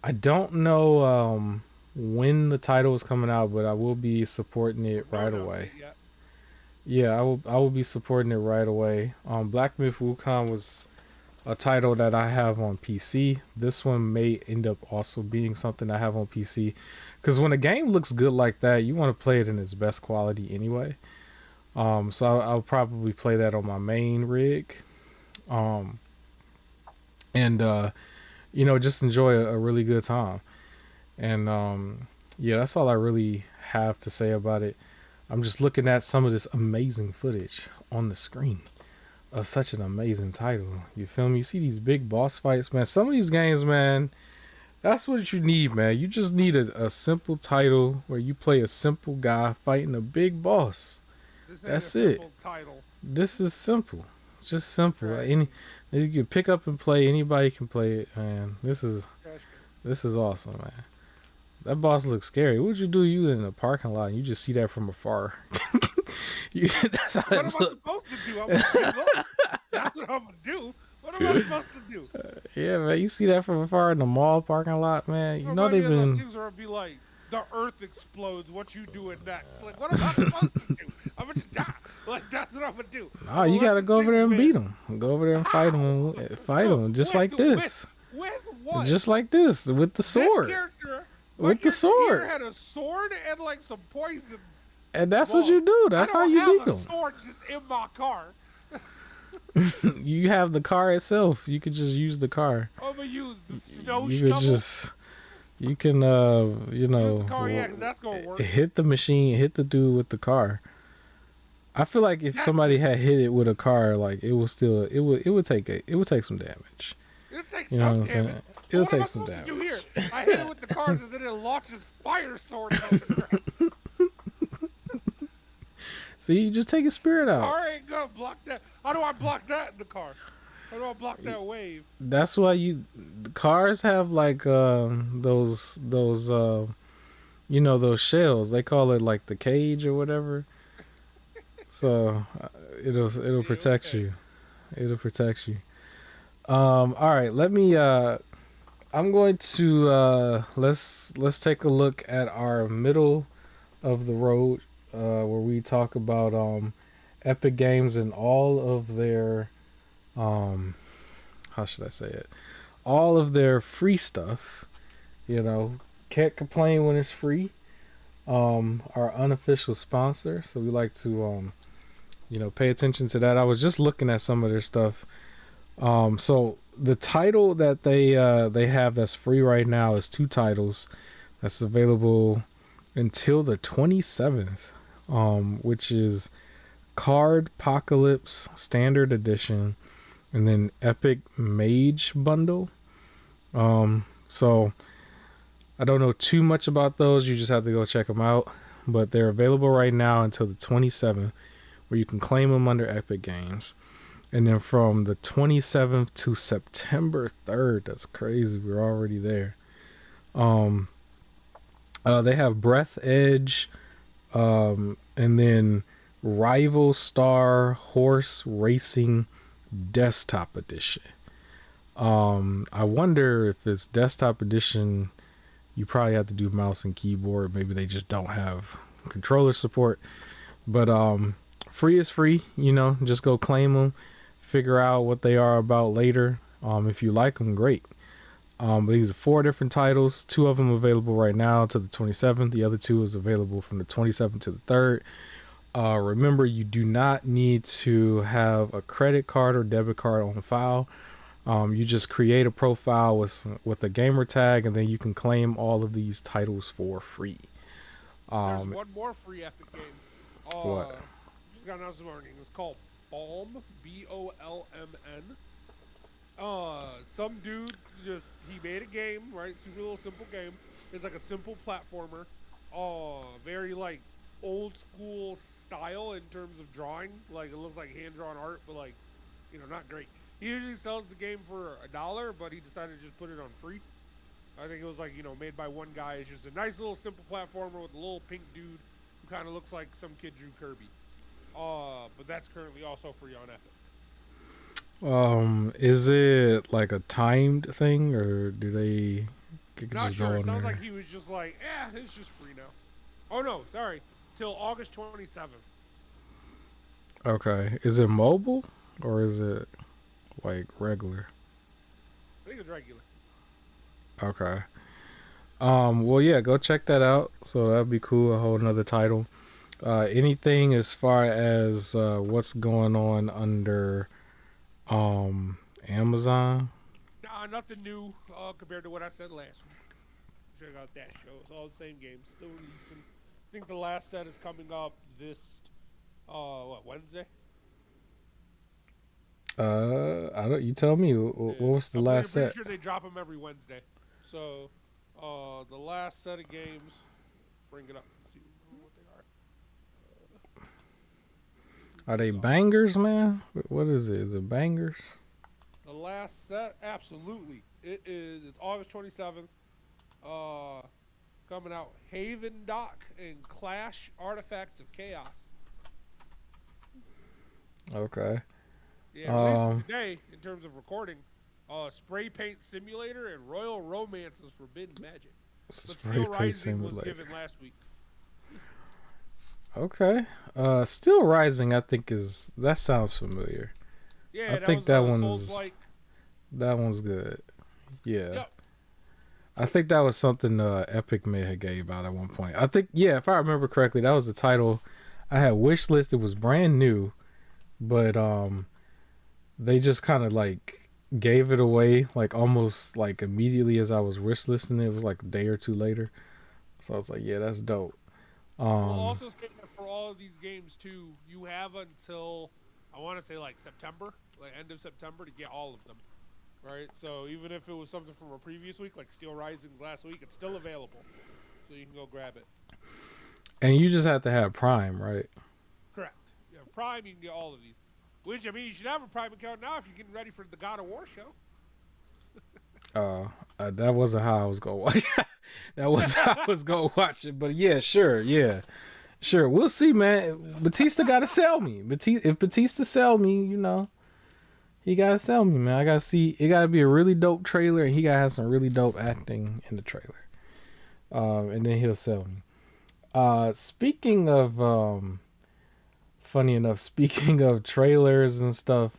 I don't know when the title is coming out, but I will be supporting it No right away. announcement yet. Yeah, I will be supporting it right away. Black Myth Wukong was a title that I have on PC. This one may end up also being something I have on PC, because when a game looks good like that, you want to play it in its best quality anyway. So I'll probably play that on my main rig, um, and just enjoy a really good time. And yeah, that's all I really have to say about it. I'm just looking at some of this amazing footage on the screen of such an amazing title. You feel me? You see these big boss fights, man. Some of these games, man, that's what you need, man. You just need a simple title where you play a simple guy fighting a big boss. This ain't a That's it. simple title. This is simple. Just simple. Like Right. any you can pick up and play. Anybody can play it, man. Trash can. This is awesome, man. That boss looks scary. What would you do? You in a parking lot and you just see that from afar. That's how What it am I look. supposed to do? I'm gonna say, look, that's what I'm gonna do. What am I supposed to do? Yeah, man. You see that from afar in the mall parking lot, man. You know Remind me they've of those been. things where it'd be like, the earth explodes, what you doing next? Like, what am I supposed to do? I'm gonna just die. Like, that's what I'm gonna do. Oh, I'm gonna you let gotta this go over thing there and beat win. them. Go over there and fight How? them. Fight them just like this. With what? Just like this with the This sword. character, my With the character here sword. had a sword and like some poison. And that's what Well, you do. I That's how don't you have beat a them. sword just in my car. You have the car itself. You could just use the car. I'm gonna use the snow You could shovel. just you can Use the car, yeah, 'cause that's gonna work. hit the machine, hit the dude with the car. I feel like if That, somebody had hit it with a car, like it would take some damage. It takes You know what some I'm damage. saying? But It'll what am take I some supposed to do here? damage. I hit it with the cards and then it launches fire swords out the ground. So you just take his This spirit out. car ain't gonna block that. How do I block that in the car? How do I block that wave? That's why you cars have like those you know those shells. They call it like the cage or whatever. So it'll Yeah, protect okay. you. It'll protect you. All right, let me. I'm going to let's take a look at our middle of the road, where we talk about Epic Games and all of their um how should I say it? All of their free stuff. You know, can't complain when it's free. Our unofficial sponsor, so we like to pay attention to that. I was just looking at some of their stuff. So the title that they have that's free right now is two titles that's available until the 27th, which is Card Apocalypse Standard Edition and then Epic Mage Bundle. So I don't know too much about those. You just have to go check them out. But they're available right now until the 27th, where you can claim them under Epic Games. And then from the 27th to September 3rd, that's crazy. We're already there. Um, they have Breath Edge, and then Rival Star Horse Racing Desktop Edition. I wonder if it's Desktop Edition. You probably have to do mouse and keyboard. Maybe they just don't have controller support. But free is free. Just go claim them. Figure out what they are about later. If you like them, great. But these are 4 different titles. 2 of them available right now to the 27th. The other 2 is available from the 27th to the 3rd. Remember, you do not need to have a credit card or debit card on file. You just create a profile with a gamer tag, and then you can claim all of these titles for free. There's Um, one more free Epic game. what? Just got announced this morning. It's called Balm, Bolmn. Some dude just he made a game, right? Super little simple game. It's like a simple platformer. Very like old school style in terms of drawing. Like it looks like hand drawn art, but like not great. He usually sells the game for $1, but he decided to just put it on free. I think it was like made by one guy. It's just a nice little simple platformer with a little pink dude who kind of looks like some kid drew Kirby. But that's currently also free on Epic. Is it like a timed thing, or do they Not just sure. go It in sounds like there? he was just like, it's just free now. Oh no, sorry, till August 27th. Okay. Is it mobile or is it like regular? I think it's regular. Okay. Well, yeah, go check that out. So that'd be cool. A whole another title. Anything as far as what's going on under Amazon? Nah, nothing new compared to what I said last week. Check out that show. It's all the same games, still releasing. I think the last set is coming up this Wednesday? I don't. You tell me. What Yeah, was the I'm last pretty set? sure they drop them every Wednesday. So, the last set of games, bring it up and see what they are. Are they bangers, man? What is it? Is it bangers? The last set, absolutely. It is. It's August 27th. Uh, Coming out Haven Dock and Clash Artifacts of Chaos. Okay. Yeah, releases Um, today in terms of recording. Spray Paint Simulator and Royal Romance's Forbidden Magic. But Spray Steel Paint Rising was Simulator. given last week. Okay. Still Rising. I think is that sounds familiar. I Yeah, that think was that Souls one's like. that one's good. Yeah. Yep. I think that was something Epic may have gave out at one point. I think, yeah, if I remember correctly, that was the title I had wish list. It was brand new, but they just kind of like gave it away like almost like immediately as I was wish listing it. It was like a day or two later, so I was like, yeah, that's dope. We'll Um, also say that for all of these games too, you have until I want to say like September, like end of September, to get all of them. right? So even if it was something from a previous week, like Steel Rising's last week, it's still available, so you can go grab it. And you just have to have Prime, right? Correct. Yeah, Prime, you can get all of these. Which I mean, you should have a Prime account now if you're getting ready for the God of War show. Uh, that wasn't how I was gonna watch. That was how I was gonna watch it. But yeah, sure, yeah, sure. We'll see, man. Batista gotta sell me. If Batista sell me, he gotta sell me, man. I gotta see. It gotta be a really dope trailer, and he gotta have some really dope acting in the trailer. And then he'll sell me. Speaking of, funny enough, speaking of trailers and stuff,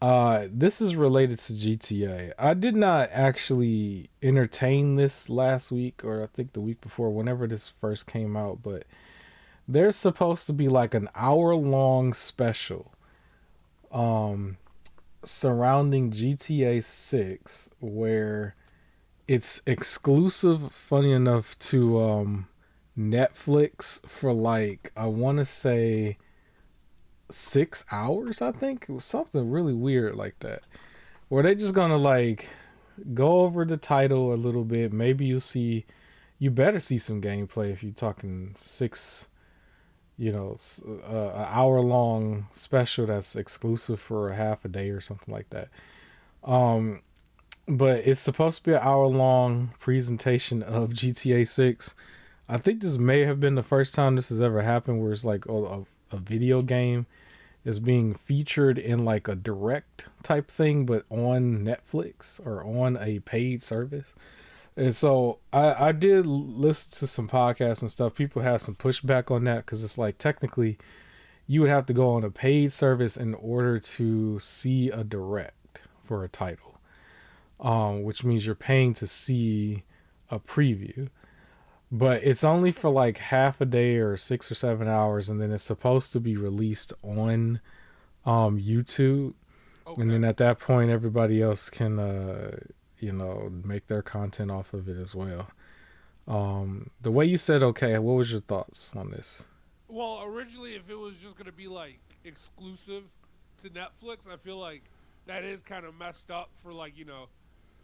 this is related to GTA. I did not actually entertain this last week, or I think the week before, whenever this first came out, but there's supposed to be like an hour-long special surrounding GTA 6 where it's exclusive, funny enough, to Netflix for like, I want to say 6 hours. I think it was something really weird like that, where they just gonna like go over the title a little bit. Maybe you better see some gameplay if you're talking six, an hour long special that's exclusive for a half a day or something like that. Um, but it's supposed to be an hour long presentation of GTA 6. I think this may have been the first time this has ever happened where it's like a video game is being featured in like a direct type thing, but on Netflix or on a paid service. And so I did listen to some podcasts and stuff. People have some pushback on that because it's like technically you would have to go on a paid service in order to see a direct for a title, which means you're paying to see a preview. But it's only for like half a day or 6 or 7 hours, and then it's supposed to be released on YouTube, and Okay. then at that point everybody else can make their content off of it as well. The way you said okay, what was your thoughts on this? Well, originally, if it was just gonna be like exclusive to Netflix, I feel like that is kind of messed up for like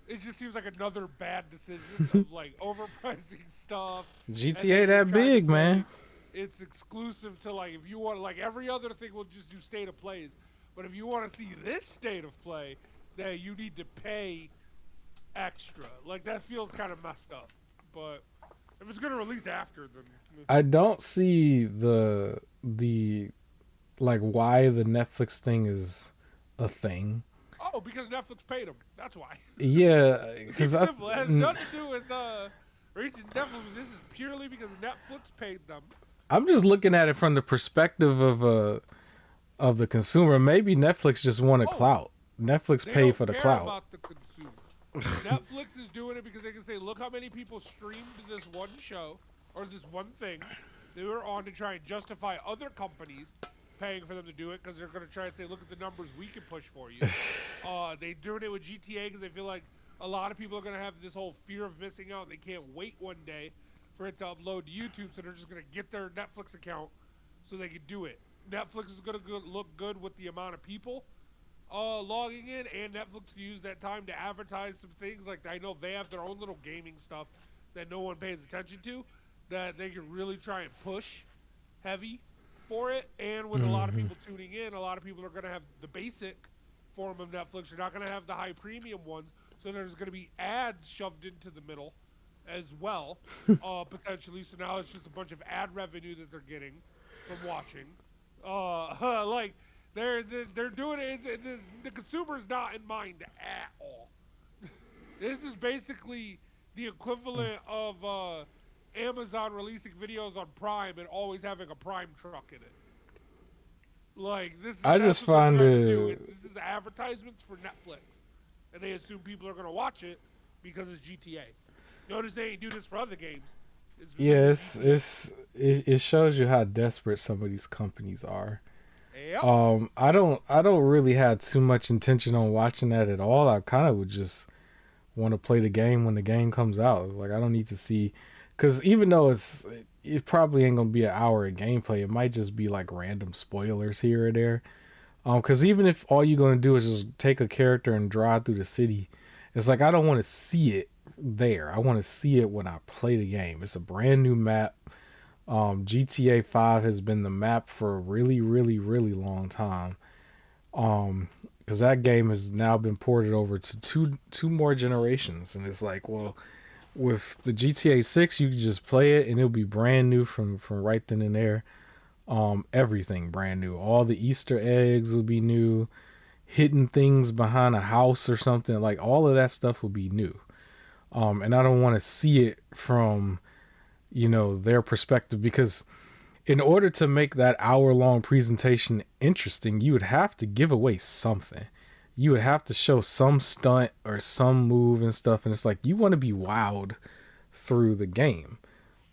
it just seems like another bad decision of like overpricing stuff, and GTA then you're that trying to big, man. say it's exclusive to like if you want like every other thing will just do state of plays, but if you want to see this state of play, then you need to pay extra. Like that feels kind of messed up. But if it's gonna release after, then I don't see the like why the Netflix thing is a thing. oh, because Netflix paid them. That's why. Yeah, Keep because it simple. It has nothing to do with reaching Netflix. This is purely because Netflix paid them. I'm just looking at it from the perspective of the consumer. Maybe Netflix just wanted Oh, clout. Netflix they paid don't for the care clout. about the consumer. Netflix is doing it because they can say, look how many people streamed this one show or this one thing. They were on to try and justify other companies paying for them to do it because they're going to try and say, look at the numbers we can push for you. They doing it with GTA because they feel like a lot of people are going to have this whole fear of missing out. And they can't wait one day for it to upload to YouTube, so they're just going to get their Netflix account so they can do it. Netflix is going to look good with the amount of people logging in, and Netflix can use that time to advertise some things. Like I know they have their own little gaming stuff that no one pays attention to, that they can really try and push heavy for it. And with a lot of Hmm. people tuning in, a lot of people are going to have the basic form of Netflix. You're not going to have the high premium ones, so there's going to be ads shoved into the middle as well, potentially. So now it's just a bunch of ad revenue that they're getting from watching. Like they're doing it. The consumer's not in mind at all. This is basically the equivalent of Amazon releasing videos on Prime and always having a Prime truck in it. Like I that's just what they're find trying to do. it. This is advertisements for Netflix, and they assume people are going to watch it because it's GTA. Notice they ain't do this for other games. It's Yeah, specifically GTA. it shows you how desperate some of these companies are. Yep. I don't really have too much intention on watching that at all. I kind of would just want to play the game when the game comes out. Like I don't need to see, because even though it probably ain't gonna be an hour of gameplay, it might just be like random spoilers here or there. Because even if all you're gonna do is just take a character and drive through the city, it's like I don't want to see it there. I want to see it when I play the game. It's a brand new map. GTA 5 has been the map for a really, really, really long time. Because that game has now been ported over to two more generations, and it's like, well, with the GTA 6, you can just play it and it'll be brand new from right then and there. Everything brand new. All the Easter eggs will be new. Hidden things behind a house or something, like all of that stuff will be new. And I don't want to see it from their perspective, because in order to make that hour-long presentation interesting, you would have to give away something. You would have to show some stunt or some move and stuff, and it's like you want to be wowed through the game.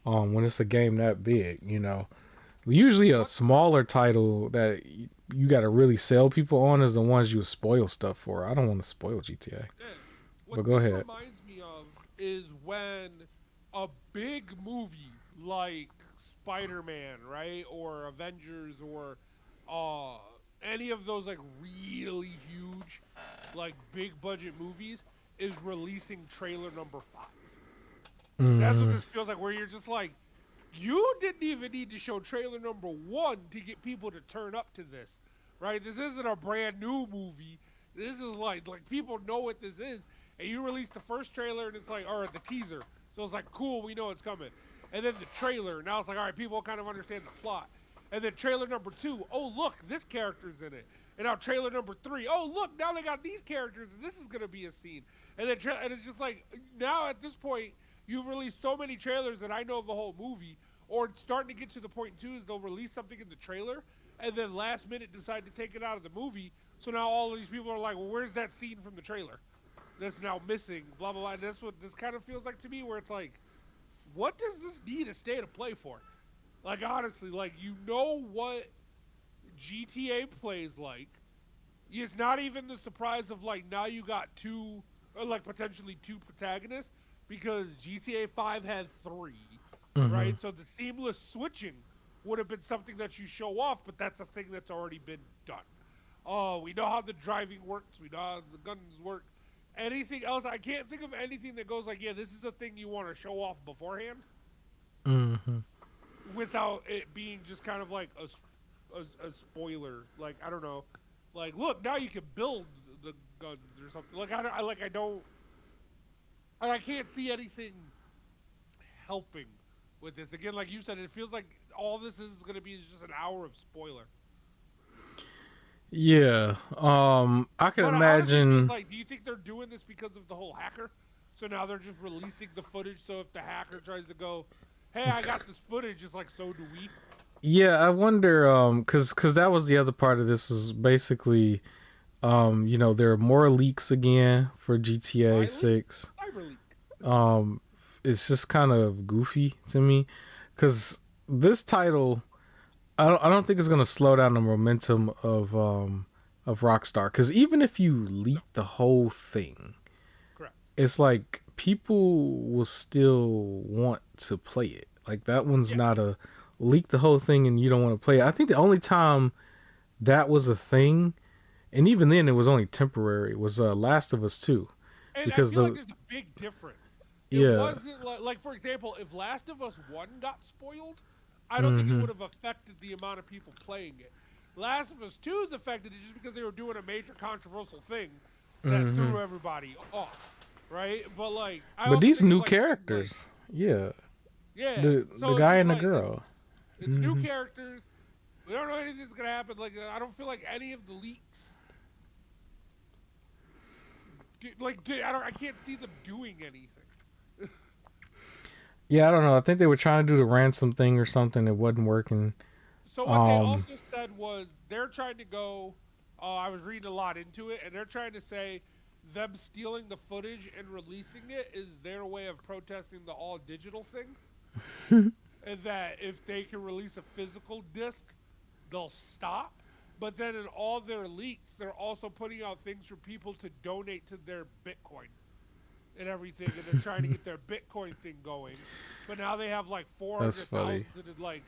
When it's a game that big. Usually a What smaller title that you got to really sell people on is the ones you spoil stuff for. I don't want to spoil GTA. yeah, But what go this ahead. reminds me of is when a big movie like Spider-Man, right, or Avengers, or uh any of those like really huge, like big budget movies is releasing trailer number 5. That's what Mm-hmm. this feels like, where you're just like, you didn't even need to show trailer number 1 to get people to turn up to this, right? This isn't a brand new movie. This is like people know what this is, and you release the first trailer, and it's like, or the teaser, so it's like, cool, we know it's coming, and then the trailer, now it's like, all right, people kind of understand the plot, and then trailer number 2, oh look, this character's in it, and now trailer number 3, oh look, now they got these characters, and this is gonna be a scene, and then and it's just like, now at this point you've released so many trailers that I know the whole movie, or it's starting to get to the point too is they'll release something in the trailer and then last minute decide to take it out of the movie. So now all of these people are like, well, where's that scene from the trailer that's now missing? Blah blah blah. And that's what this kind of feels like to me, where it's like, what does this need a state of play for? Like honestly, like you know what GTA plays like. It's not even the surprise of like now you got two, or like potentially two protagonists, because GTA 5 had three, Mm-hmm. right? So the seamless switching would have been something that you show off, but that's a thing that's already been done. Oh, we know how the driving works. We know how the guns work. Anything else? I can't think of anything that goes like, yeah, this is a thing you want to show off beforehand Mm-hmm. without it being just kind of like a spoiler. Like I don't know. Like look, now you can build the guns or something. Like I don't. I can't see anything helping with this. Again, like you said, it feels like all this is going to be just an hour of spoiler. Yeah. I can But it honestly feels imagine. like, do you think they're doing this because of the whole hacker? So now they're just releasing the footage. So if the hacker tries to go, "Hey, I got this footage," it's like, so do we. Yeah, I wonder. Cause that was the other part of this is basically, there are more leaks again for GTA My leak, 6. cyber leak. Um, it's just kind of goofy to me, cause this title, I don't think it's gonna slow down the momentum of Rockstar. Cause even if you No, leak the whole thing, correct. it's like people will still want to play it. Like that one's Yeah, not a leak the whole thing and you don't want to play it. I think the only time that was a thing, and even then it was only temporary, was Last of Us 2. and I Because feel like the there's a big difference. It yeah. wasn't like for example, if Last of Us One got spoiled, I don't think it Mhm. would have affected the amount of people playing it. Last of Us 2 is affected just because they were doing a major controversial thing that Mhm. threw everybody off, right? But like, I But also these think of new like things like, characters, yeah, yeah. the So it's guy just and the like girl. it's new Mhm. characters. We don't know anything's gonna happen. Like, I don't feel like any of the leaks. I can't see them doing anything. Yeah, I don't know. I think they were trying to do the ransom thing or something. It wasn't working. So what they Um. also said was they're trying to go. I was reading a lot into it, and they're trying to say them stealing the footage and releasing it is their way of protesting the all digital thing, and that if they can release a physical disc, they'll stop. But then in all their leaks, they're also putting out things for people to donate to their Bitcoin and everything, and they're trying to get their Bitcoin thing going. But now they have like four That's hundred funny. thousand and like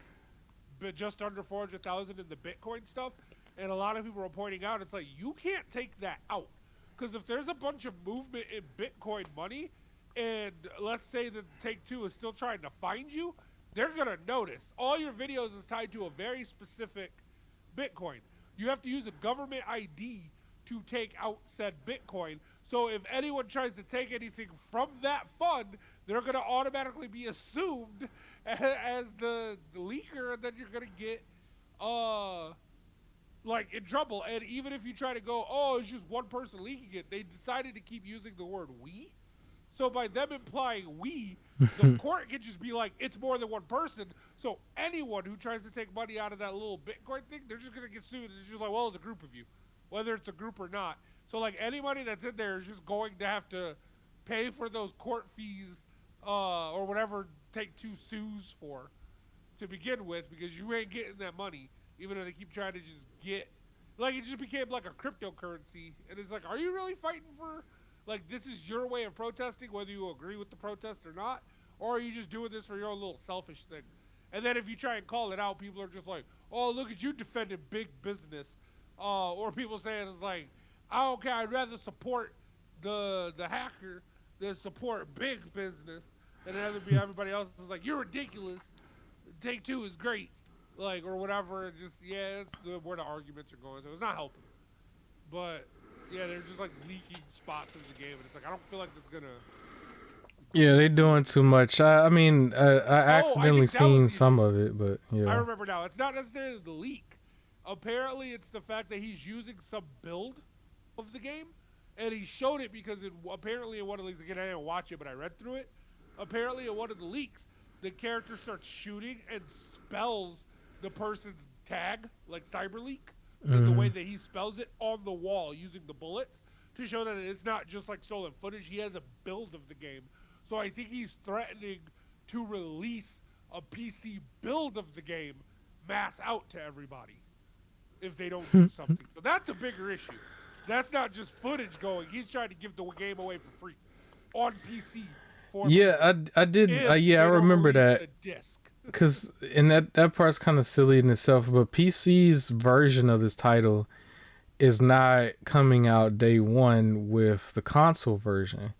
but just under 400,000 in the Bitcoin stuff. And a lot of people are pointing out, it's like, you can't take that out. Because if there's a bunch of movement in Bitcoin money, and let's say that Take Two is still trying to find you, they're going to notice. All your videos is tied to a very specific Bitcoin. You have to use a government ID to take out said Bitcoin. So if anyone tries to take anything from that fund, they're going to automatically be assumed as the leaker, and then you're going to get uh like in trouble. And even if you try to go, oh, it's just one person leaking it, they decided to keep using the word we. So by them implying we, the court can just be like, it's more than one person. So anyone who tries to take money out of that little Bitcoin thing, they're just gonna get sued. And it's just like, well, it's a group of you, whether it's a group or not. So like any money that's in there is just going to have to pay for those court fees, or whatever Take Two sues for to begin with, because you ain't getting that money, even though they keep trying to just get, like, it just became like a cryptocurrency. And it's like, are you really fighting for, like, this is your way of protesting, whether you agree with the protest or not, or are you just doing this for your own little selfish thing? And then if you try and call it out, people are just like, oh, look at you defending big business. Or people saying it's like, I don't care, I'd rather support the hacker than support big business. And then everybody else is like, you're ridiculous. Take Two is great, like, or whatever. Just, yeah, it's where the arguments are going. So it's not helping. But yeah, they're just like leaking spots of the game, and it's like, I don't feel like that's gonna Yeah, they do doing anything. too much. I mean, I Oh, I accidentally think that was seen the some issue. of it, but I yeah. remember now. It's not necessarily the leak. Apparently, it's the fact that he's using some build of the game, and he showed it because apparently in one of the leaks, again, I didn't watch it, but I read through it. Apparently, in one of the leaks, the character starts shooting and spells the person's tag, like CyberLeak, in the way Mm. that he spells it on the wall using the bullets to show that it's not just like stolen footage. He has a build of the game. So I think he's threatening to release a PC build of the game mass out to everybody if they don't do something. So that's a bigger issue. That's not just footage going. He's trying to give the game away for free on PC for Yeah, people I did. if Yeah, I they don't remember release that. the disc. Cause and that part's kind of silly in itself, but PC's version of this title is not coming out day one with the console version,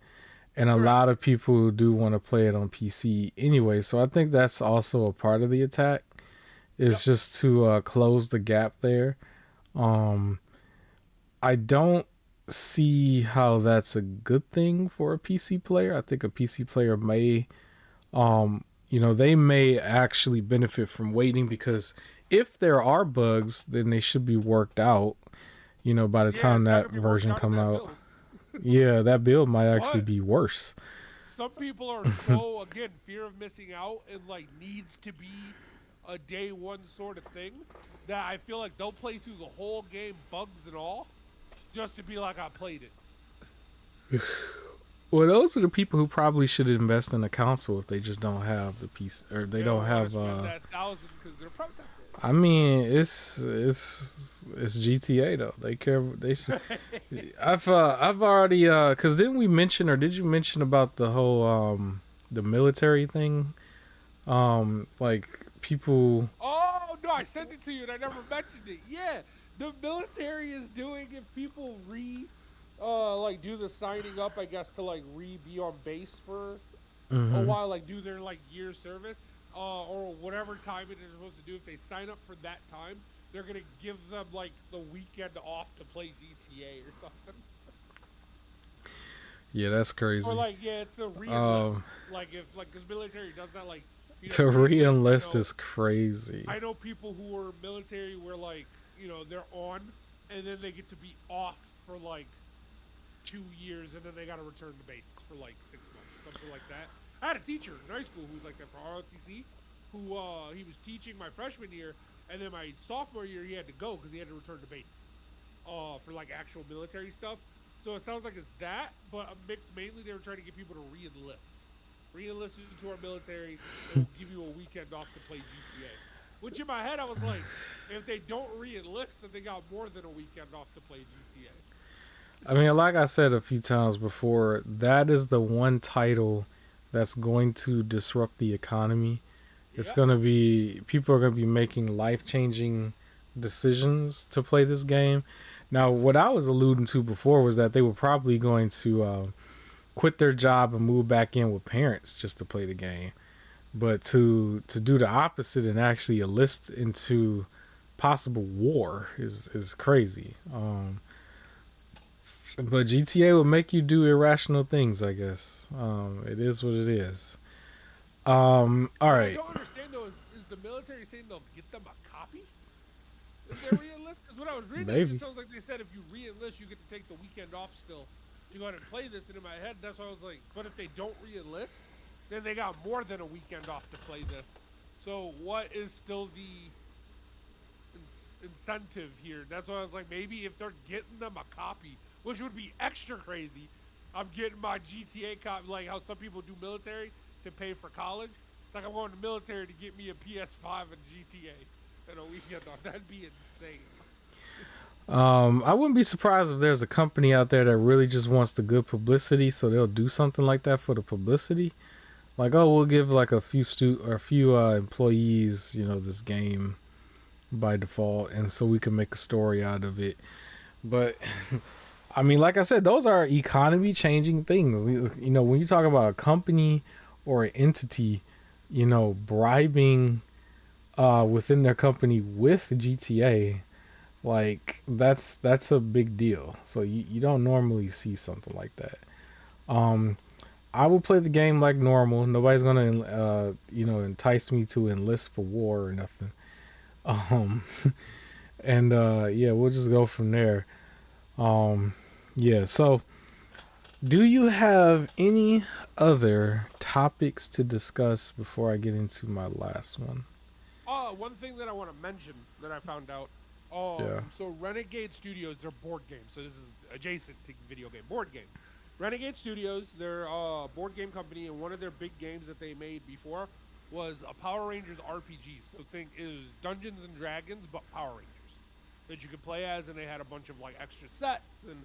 and a Correct. lot of people do want to play it on PC anyway. So I think that's also a part of the attack, Yep. is just to close the gap there. Um, I don't see how that's a good thing for a PC player. I think a PC player may they may actually benefit from waiting, because if there are bugs, then they should be worked out, by the Yeah, time it's not that gonna be worked version out in come that out. build. Yeah, that build might actually But be worse. some people are so, again, fear of missing out and like needs to be a day one sort of thing that I feel like they'll play through the whole game, bugs and all, just to be like, I played it. Well, those are the people who probably should invest in a console if they just don't have the piece, or they They don't don't want to have spend that thousand because they're protesting. I mean, it's GTA though. They care. They should. I've already cuz didn't we mention, or did you mention about the whole the military thing? Like people. Oh no, I sent it to you and I never mentioned it. Yeah, the military is doing, if people like do the signing up, I guess, to like be on base for a Mhm. while, like do their like year service, or whatever time it is supposed to do. If they sign up for that time, they're gonna give them like the weekend off to play GTA or something. Yeah, that's Or crazy. like, yeah, it's the re-enlist. Um, Like if like because military does that, like, to re-enlist. re-enlist is crazy. I know people who are military where like they're on and then they get to be off for like 2 years and then they got to return to base for like 6 months, something like that. I had a teacher in high school who was like that for ROTC, who he was teaching my freshman year, and then my sophomore year he had to go because he had to return to base, for like actual military stuff. So it sounds like it's that, but a mix. Mainly they were trying to get people to re-enlist into our military, and we'll give you a weekend off to play GTA. Which in my head I was like, if they don't re-enlist, then they got more than a weekend off to play GTA. I mean, like I said a few times before, that is the one title that's going to disrupt the economy. It's Yep. going to be, people are going to be making life changing decisions to play this game. Now, what I was alluding to before was that they were probably going to quit their job and move back in with parents just to play the game. But to do the opposite and actually enlist into possible war is crazy. But GTA will make you do irrational things, I guess. It is what it is. All What I right, don't understand though is the military saying they'll get them a copy if they re-enlist? Because when I was reading it, it maybe. sounds like they said if you re-enlist, you get to take the weekend off still to go ahead and play this. And in my head, that's why I was like, but if they don't re-enlist, then they got more than a weekend off to play this. So what is still the incentive here? That's why I was like, maybe if they're getting them a copy, which would be extra crazy. I'm getting my GTA copy, like how some people do military to pay for college. It's like I'm going to military to get me a PS5 and GTA and a weekend off. That'd be insane. I wouldn't be surprised if there's a company out there that really just wants the good publicity, so they'll do something like that for the publicity. Like, oh, we'll give like a few employees, this game by default, and so we can make a story out of it. But I mean, like I said, those are economy changing things. When you talk about a company or an entity, bribing within their company with GTA, like that's a big deal. So you don't normally see something like that. Um, I will play the game like normal. Nobody's gonna entice me to enlist for war or nothing. Um, and yeah, we'll just go from there. Um, yeah. So, do you have any other topics to discuss before I get into my last one? One thing that I want to mention that I found out. Yeah. So Renegade Studios, they're board games. So this is adjacent to video game board games. Renegade Studios, they're a board game company, and one of their big games that they made before was a Power Rangers RPG. So think it was Dungeons and Dragons, but Power Rangers that you could play as, and they had a bunch of like extra sets and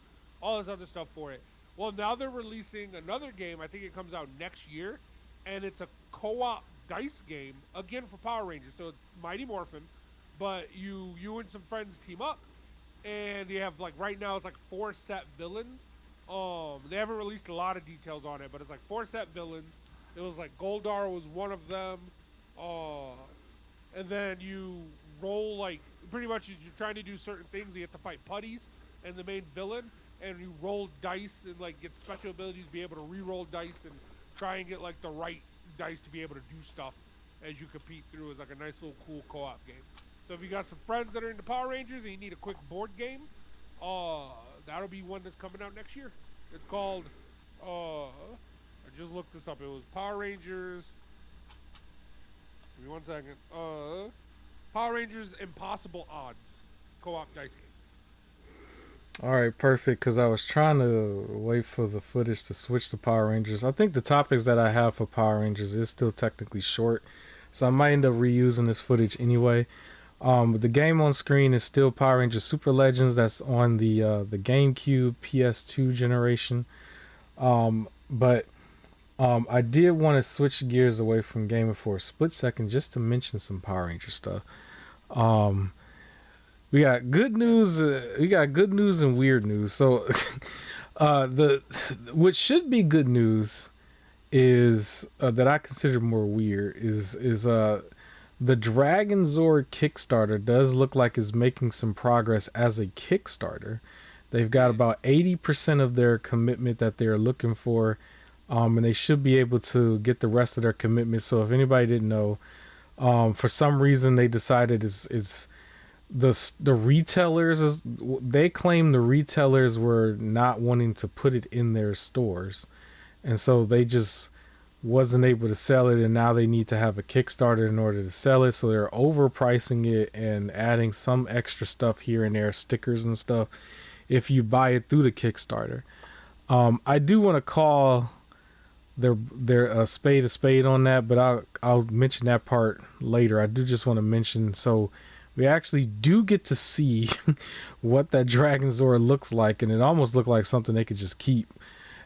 all this other stuff for it. Well, now they're releasing another game. I think it comes out next year, and it's a co-op dice game again for Power Rangers. So it's Mighty Morphin, but you and some friends team up, and you have like right now it's like four set villains. They haven't released a lot of details on it, but it's like four set villains. It was like Goldar was one of them. Uh, and then you roll like pretty much you're trying to do certain things. You have to fight putties and the main villain, and you roll dice and like get special abilities, be able to re-roll dice and try and get like the right dice to be able to do stuff as you compete through. It's like a nice little cool co-op game. So if you got some friends that are into Power Rangers and you need a quick board game, uh, that'll be one that's coming out next year. It's called. I just looked this up. It was Power Rangers. Give me one second. Power Rangers Impossible Odds co-op dice game. All right, perfect. Because I was trying to wait for the footage to switch to Power Rangers. I think the topics that I have for Power Rangers is still technically short, so I might end up reusing this footage anyway. But the game on screen is still Power Rangers Super Legends. That's on the GameCube PS2 generation. But I did want to switch gears away from gaming for a split second just to mention some Power Ranger stuff. Um, we got good news. We got good news and weird news. So, the what should be good news is that I consider more weird is the Dragon Zord Kickstarter does look like it's making some progress as a Kickstarter. They've got about 80% of their commitment that they're looking for, and they should be able to get the rest of their commitment. So if anybody didn't know, for some reason they decided it's the retailers they claim the retailers were not wanting to put it in their stores, and so they just wasn't able to sell it, and now they need to have a Kickstarter in order to sell it. So they're overpricing it and adding some extra stuff here and there, stickers and stuff, if you buy it through the Kickstarter. I do want to call their a spade on that, but I'll mention that part later. I do just want to mention, so we actually do get to see what that Dragon Zord looks like, and it almost looked like something they could just keep.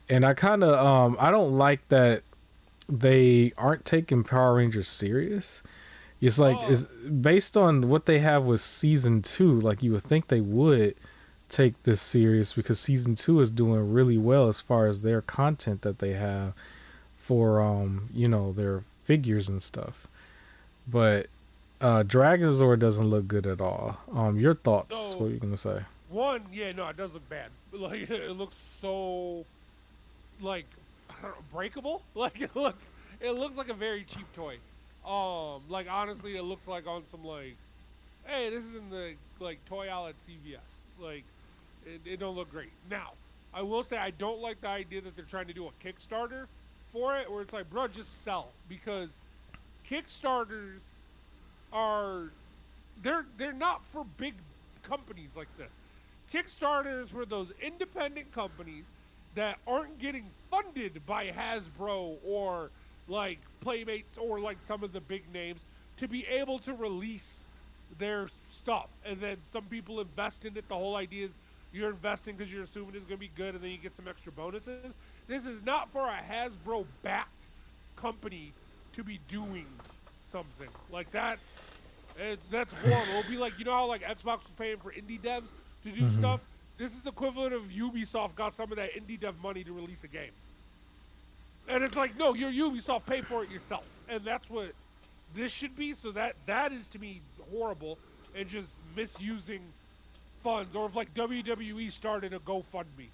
And I kind of I don't like that they aren't taking Power Rangers serious. It's like Oh, it's based on what they have with season two. Like you would think they would take this serious because season two is doing really well as far as their content that they have for their figures and stuff. But Dragonzord doesn't look good at all. Your thoughts? What so are you gonna say? one, yeah, no, it does look bad. Like it looks so like breakable. Like it looks like a very cheap toy. Like honestly, it looks like on some like, hey, this is in the like toy aisle at CVS. Like it don't look great. Now, I will say I don't like the idea that they're trying to do a Kickstarter for it, where it's like, bro, just sell because Kickstarters are they're not for big companies like this. Kickstarters were those independent companies that aren't getting funded by Hasbro or like Playmates or like some of the big names to be able to release their stuff. And then some people invest in it. The whole idea is you're investing because you're assuming it's going to be good and then you get some extra bonuses. This is not for a Hasbro backed company to be doing something. Like that's horrible. It'll be like, you know how like Xbox was paying for indie devs to do Mm-hmm. stuff? This is equivalent of Ubisoft got some of that indie dev money to release a game. And it's like, no, you're Ubisoft, pay for it yourself. And that's what this should be. So that is to me horrible and just misusing funds. Or if like WWE started a GoFundMe.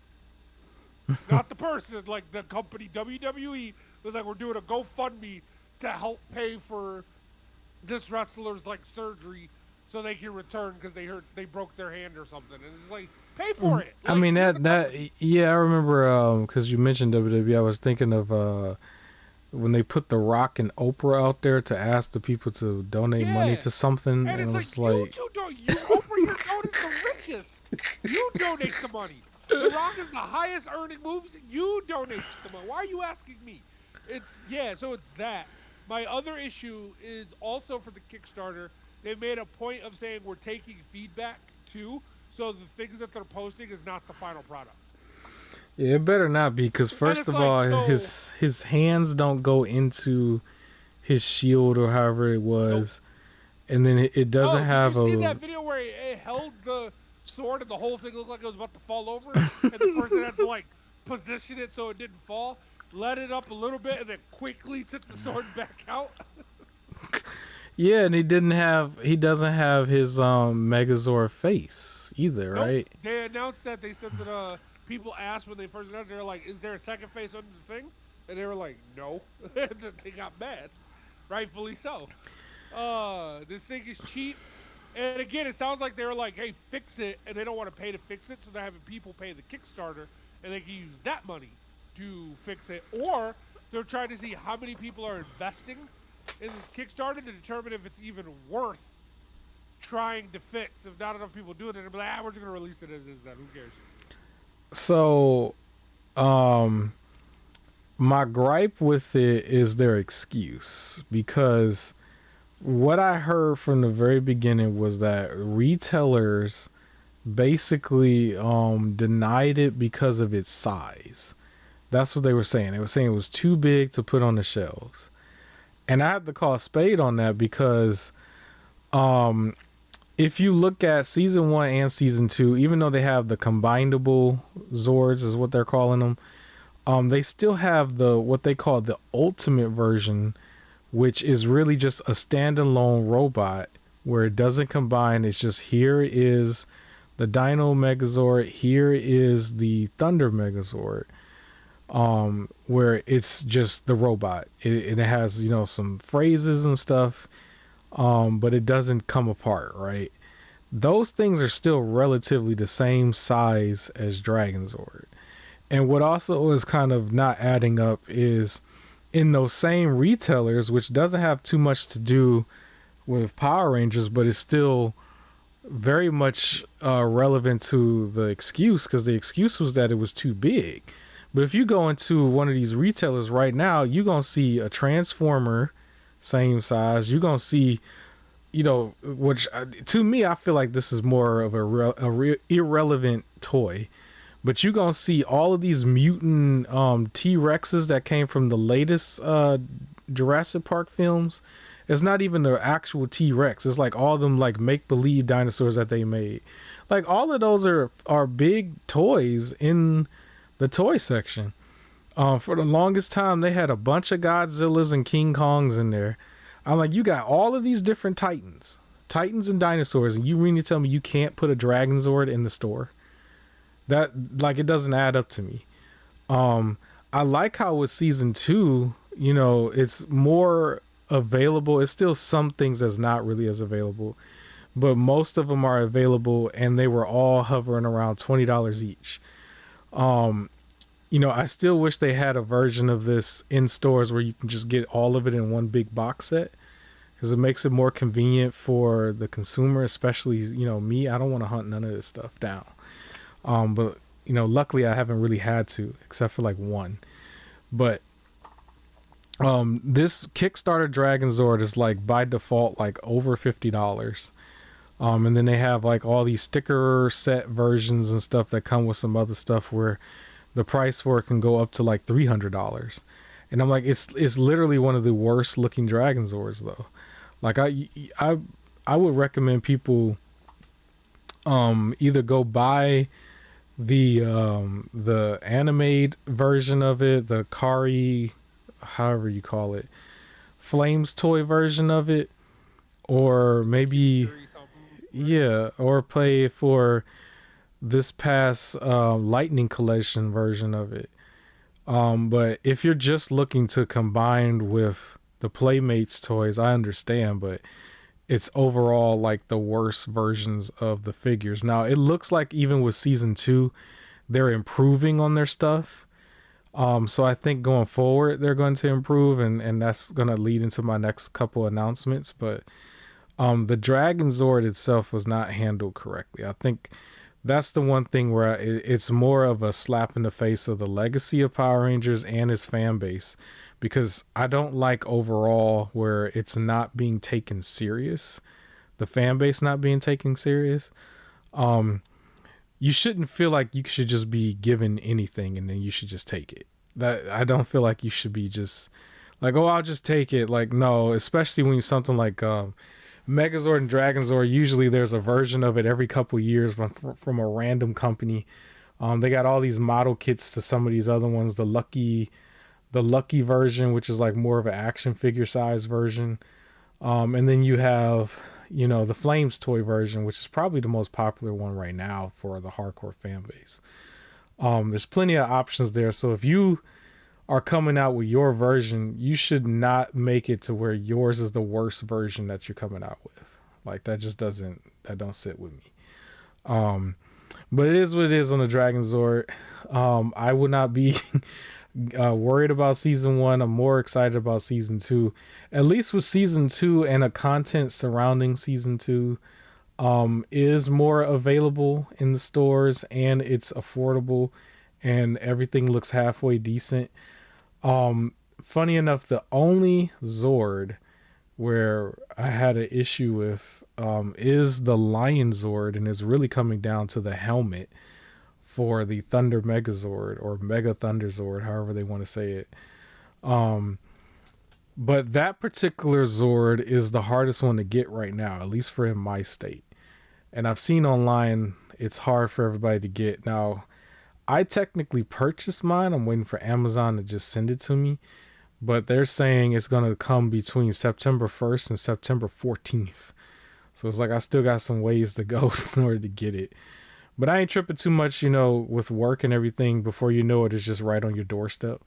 Not the person, like the company WWE was like, we're doing a GoFundMe to help pay for this wrestler's like surgery so they can return because they broke their hand or something. And it's like, pay for it. I Like mean you're the that company. yeah, I remember because you mentioned WWE. I was thinking of when they put The Rock and Oprah out there to ask the people to donate money Yeah. to something, And and it it's like was you like, two don't you Oprah, you're known as the richest. You donate the money. The Rock is the highest earning movie. You donate the money. Why are you asking me? It's yeah, so it's that. My other issue is also for the Kickstarter. They made a point of saying we're taking feedback too, so the things that they're posting is not the final product. yeah, it better not be, because And first it's of like, all, so his hands don't go into his shield or however it nope. was, and then it doesn't Oh, did you have see a. that video where it held the sword and the whole thing looked like it was about to fall over, and the person had to like position it so it didn't fall, let it up a little bit, and then quickly took the sword back out? Yeah, and he doesn't have his Megazord face either, Nope. right? They announced that. They said that people asked when they first announced, they're like, "Is there a second face under the thing?" And they were like, "No." They got mad, rightfully so. This thing is cheap. And again, it sounds like they were like, "Hey, fix it," and they don't want to pay to fix it, so they're having people pay the Kickstarter, and they can use that money to fix it, or they're trying to see how many people are investing in this Kickstarter to determine if it's even worth trying to fix. If not enough people do it, they're like, we're just gonna release it as is. Then who cares? So, um, my gripe with it is their excuse, because what I heard from the very beginning was that retailers basically denied it because of its size. That's what they were saying. They were saying it was too big to put on the shelves. And I have to call a spade on that because um if you look at season 1 and season 2, even though they have the combinable Zords is what they're calling them, they still have the what they call the ultimate version, which is really just a standalone robot where it doesn't combine. It's just, here is the Dino Megazord, here is the Thunder Megazord, where it's just the robot. It has, some phrases and stuff, but it doesn't come apart, right? Those things are still relatively the same size as Dragonzord. And what also is kind of not adding up is in those same retailers, which doesn't have too much to do with Power Rangers, but it's still very much relevant to the excuse, because the excuse was that it was too big. But if you go into one of these retailers right now, you're going to see a Transformer same size. You're going to see, which to me, I feel like this is more of a irrelevant toy. But you're going to see all of these mutant T-Rexes that came from the latest Jurassic Park films. It's not even the actual T-Rex. It's like all them like make believe dinosaurs that they made. Like all of those are big toys in the toy section. For the longest time, they had a bunch of Godzillas and King Kongs in there. I'm like, you got all of these different Titans and dinosaurs, and you mean to tell me you can't put a Dragon Zord in the store? That like it doesn't add up to me. Um, I like how with season two, it's more available. It's still some things that's not really as available, but most of them are available, and they were all hovering around $20 each. Um, I still wish they had a version of this in stores where you can just get all of it in one big box set because it makes it more convenient for the consumer, especially me. I don't want to hunt none of this stuff down. But luckily I haven't really had to, except for like one. But this Kickstarter Dragon Zord is like by default like over $50. And then they have like all these sticker set versions and stuff that come with some other stuff where the price for it can go up to like $300. And I'm like, it's literally one of the worst looking Dragon Zords though. Like I would recommend people either go buy the anime version of it, the Kari, however you call it, Flames toy version of it, or maybe yeah, or play for this past Lightning Collection version of it. But if you're just looking to combine with the Playmates toys, I understand, but it's overall like the worst versions of the figures. Now it looks like even with season 2, they're improving on their stuff. So I think going forward they're going to improve, and that's going to lead into my next couple announcements. But the Dragon Zord itself was not handled correctly. I think that's the one thing where it's more of a slap in the face of the legacy of Power Rangers and its fan base, because I don't like overall where it's not being taken serious, the fan base not being taken serious. You shouldn't feel like you should just be given anything and then you should just take it. That I don't feel like you should be just like, oh, I'll just take it. Like, no, especially when you something like Megazord and Dragonzord. Usually there's a version of it every couple years from a random company. They got all these model kits to some of these other ones. The lucky version, which is like more of an action figure size version. And then you have, the Flames toy version, which is probably the most popular one right now for the hardcore fan base. There's plenty of options there. So if you are coming out with your version, you should not make it to where yours is the worst version that you're coming out with. Like that just don't sit with me. But it is what it is on the Dragon Zord. I would not be worried about season 1. I'm more excited about season 2. At least with season 2 and a content surrounding season 2 is more available in the stores, and it's affordable, and everything looks halfway decent. Funny enough, the only Zord where I had an issue with is the Lion Zord, and it's really coming down to the helmet for the Thunder Megazord or Mega Thunder Zord, however they want to say it. But that particular Zord is the hardest one to get right now, at least for in my state. And I've seen online it's hard for everybody to get. Now, I technically purchased mine. I'm waiting for Amazon to just send it to me. But they're saying it's going to come between September 1st and September 14th. So it's like I still got some ways to go in order to get it. But I ain't tripping too much, with work and everything. Before you know it, it's just right on your doorstep.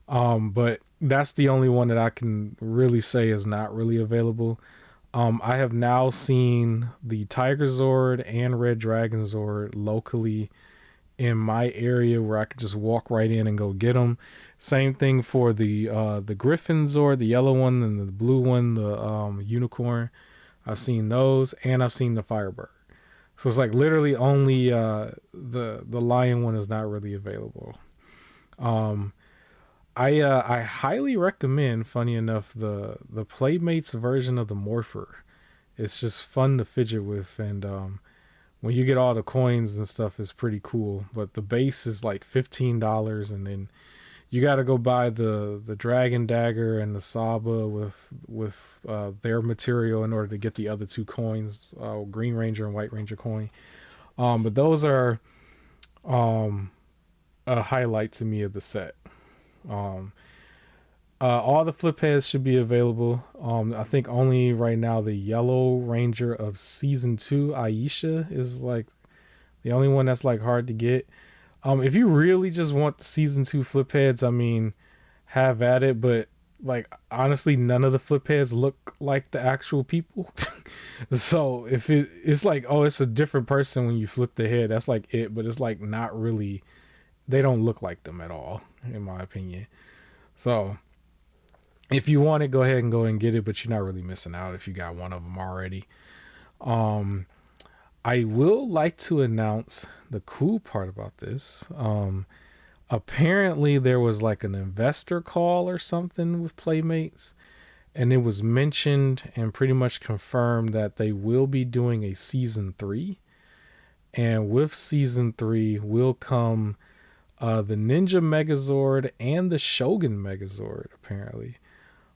But that's the only one that I can really say is not really available. I have now seen the Tiger Zord and Red Dragon Zord locally in my area where I could just walk right in and go get them. Same thing for the Griffin Zord, the yellow one, and the blue one, the unicorn. I've seen those, and I've seen the Firebird. So it's like literally only the lion one is not really available. I highly recommend, funny enough, the Playmates version of the Morpher. It's just fun to fidget with, and when you get all the coins and stuff, it's pretty cool. But the base is like $15, and then you got to go buy the dragon dagger and the Saba with their material in order to get the other two coins, Green Ranger and White Ranger coin. But those are um, a highlight to me of the set. Um, all the flip heads should be available. I think only right now the Yellow Ranger of Season 2, Aisha, is like the only one that's like hard to get. If you really just want the Season 2 flip heads, I mean, have at it. But like honestly, none of the flip heads look like the actual people. So if it's like, oh, it's a different person when you flip the head, that's like it. But it's like not really. They don't look like them at all, in my opinion. So if you want it, go ahead and go and get it, but you're not really missing out if you got one of them already. Um, I will like to announce the cool part about this. Apparently, there was like an investor call or something with Playmates, and it was mentioned and pretty much confirmed that they will be doing a season 3. And with season 3 will come the Ninja Megazord and the Shogun Megazord, apparently.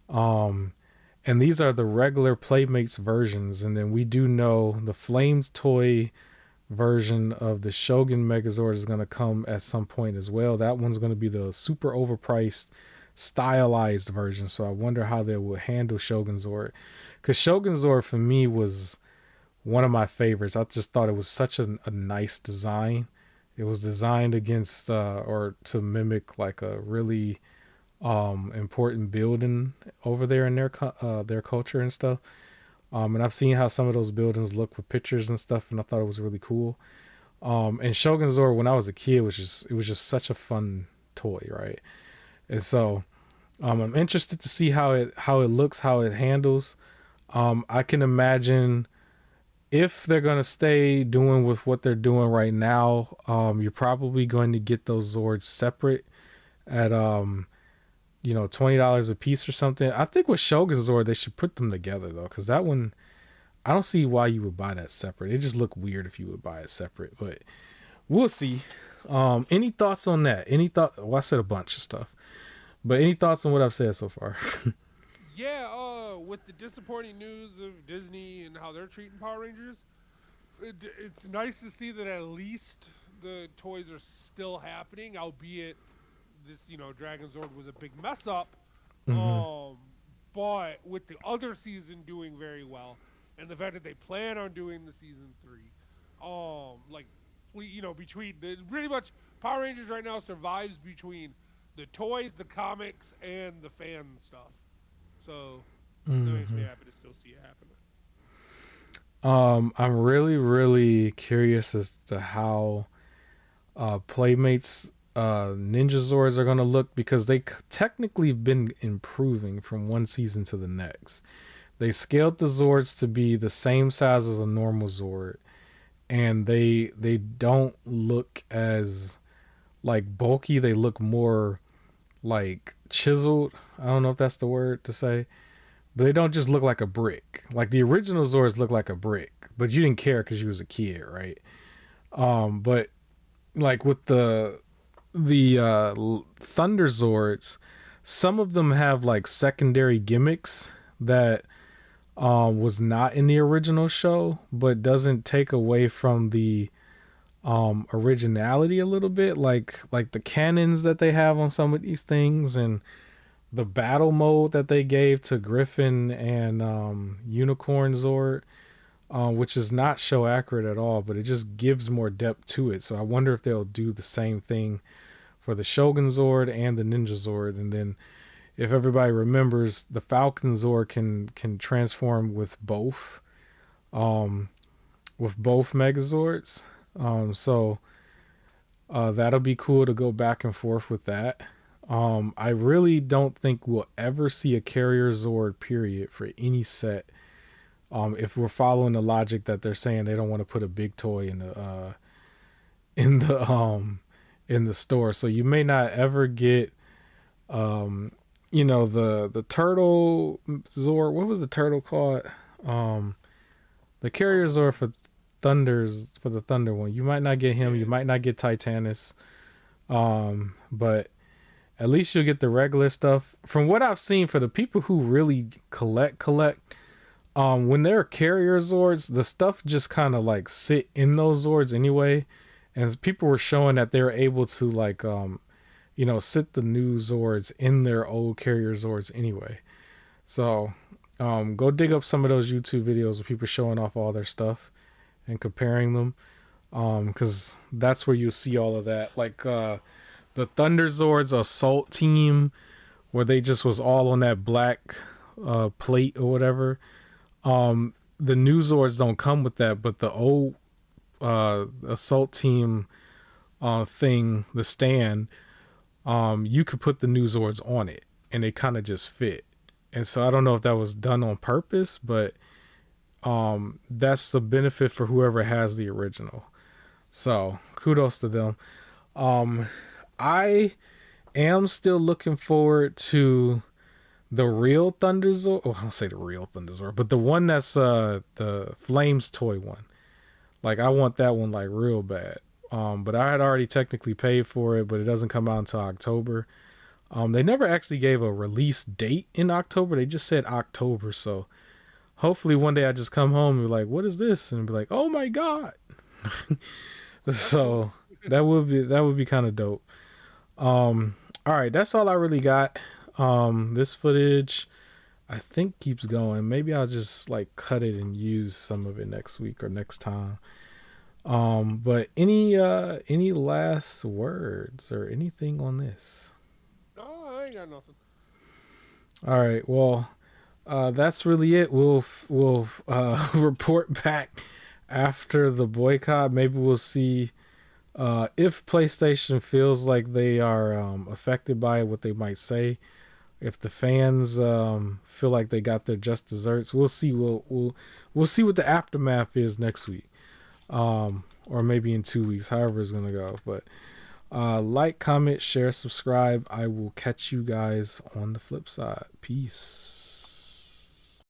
Um, and these are the regular Playmates versions. And then we do know the Flames toy version of the Shogun Megazord is going to come at some point as well. That one's going to be the super overpriced, stylized version. So I wonder how they will handle Shogun Zord. Because Shogun Zord for me was one of my favorites. I just thought it was such a nice design. It was designed against or to mimic like a really important building over there in their culture and stuff. And I've seen how some of those buildings look with pictures and stuff, and I thought it was really cool. And Shogun Zord when I was a kid was just such a fun toy, right? And so I'm interested to see how it looks, how it handles. I can imagine if they're gonna stay doing with what they're doing right now, you're probably going to get those Zords separate at $20 a piece or something. I think with Shogun Zord they should put them together though, because that one I don't see why you would buy that separate. It just look weird if you would buy it separate, but we'll see. Any thoughts on that? Any thought? Well, I said a bunch of stuff, but any thoughts on what I've said so far? Yeah, with the disappointing news of Disney and how they're treating Power Rangers, it's nice to see that at least the toys are still happening, albeit this, Dragon Zord was a big mess up. Mm-hmm. But with the other season doing very well, and the fact that they plan on doing the season 3, like between pretty much Power Rangers right now survives between the toys, the comics, and the fan stuff. So that makes me Mm-hmm. happy to still see it happening. I'm really, really curious as to how Playmates Ninja Zords are gonna look because they technically been improving from one season to the next. They scaled the Zords to be the same size as a normal Zord, and they don't look as like bulky. They look more like chiseled. I don't know if that's the word to say, but they don't just look like a brick. Like the original Zords look like a brick, but you didn't care because you was a kid, right? But like with the Thunder Zords, some of them have like secondary gimmicks that was not in the original show, but doesn't take away from the originality a little bit. Like the cannons that they have on some of these things, and the battle mode that they gave to Griffin and Unicorn Zord, which is not show accurate at all, but it just gives more depth to it. So I wonder if they'll do the same thing for the Shogun Zord and the Ninja Zord. And then if everybody remembers, the Falcon Zord can transform um, with both Megazords. So that'll be cool to go back and forth with that. I really don't think we'll ever see a Carrier Zord period for any set. If we're following the logic that they're saying they don't want to put a big toy in the in the store, so you may not ever get the turtle Zord. What was the turtle called? Um, the Carrier Um, Zord for the Thunder one. You might not get him. You yeah, might not get Titanus. But At least you'll get the regular stuff. From what I've seen, for the people who really collect, when there are carrier Zords, the stuff just kind of like sit in those Zords anyway. And people were showing that they're able to like sit the new Zords in their old carrier Zords anyway. So go dig up some of those YouTube videos of people showing off all their stuff and comparing them. Because that's where you see all of that. Like the Thunder Zords assault team, where they just was all on that black plate or whatever. The new Zords don't come with that, but the old assault team thing, the stand, you could put the new Zords on it, and they kind of just fit. And so I don't know if that was done on purpose, but that's the benefit for whoever has the original. So kudos to them. I am still looking forward to the real Thunder Zord. Oh, I'll say the real Thunder Zord, but the one that's the Flames toy one. Like I want that one like real bad. But I had already technically paid for it, but it doesn't come out until October. They never actually gave a release date in October. They just said October. So hopefully one day I just come home and be like, "What is this?" and be like, "Oh my god!" So that would be kind of dope. All right, that's all I really got. This footage, I think, keeps going. Maybe I'll just like cut it and use some of it next week or next time. But any last words or anything on this? No, I ain't got nothing. All right, well, that's really it. We'll report back after the boycott. Maybe we'll see if PlayStation feels like they are affected by it, what they might say. If the fans feel like they got their just desserts, we'll see. We'll see what the aftermath is next week, or maybe in 2 weeks. However it's gonna go. But like, comment, share, subscribe. I will catch you guys on the flip side. Peace.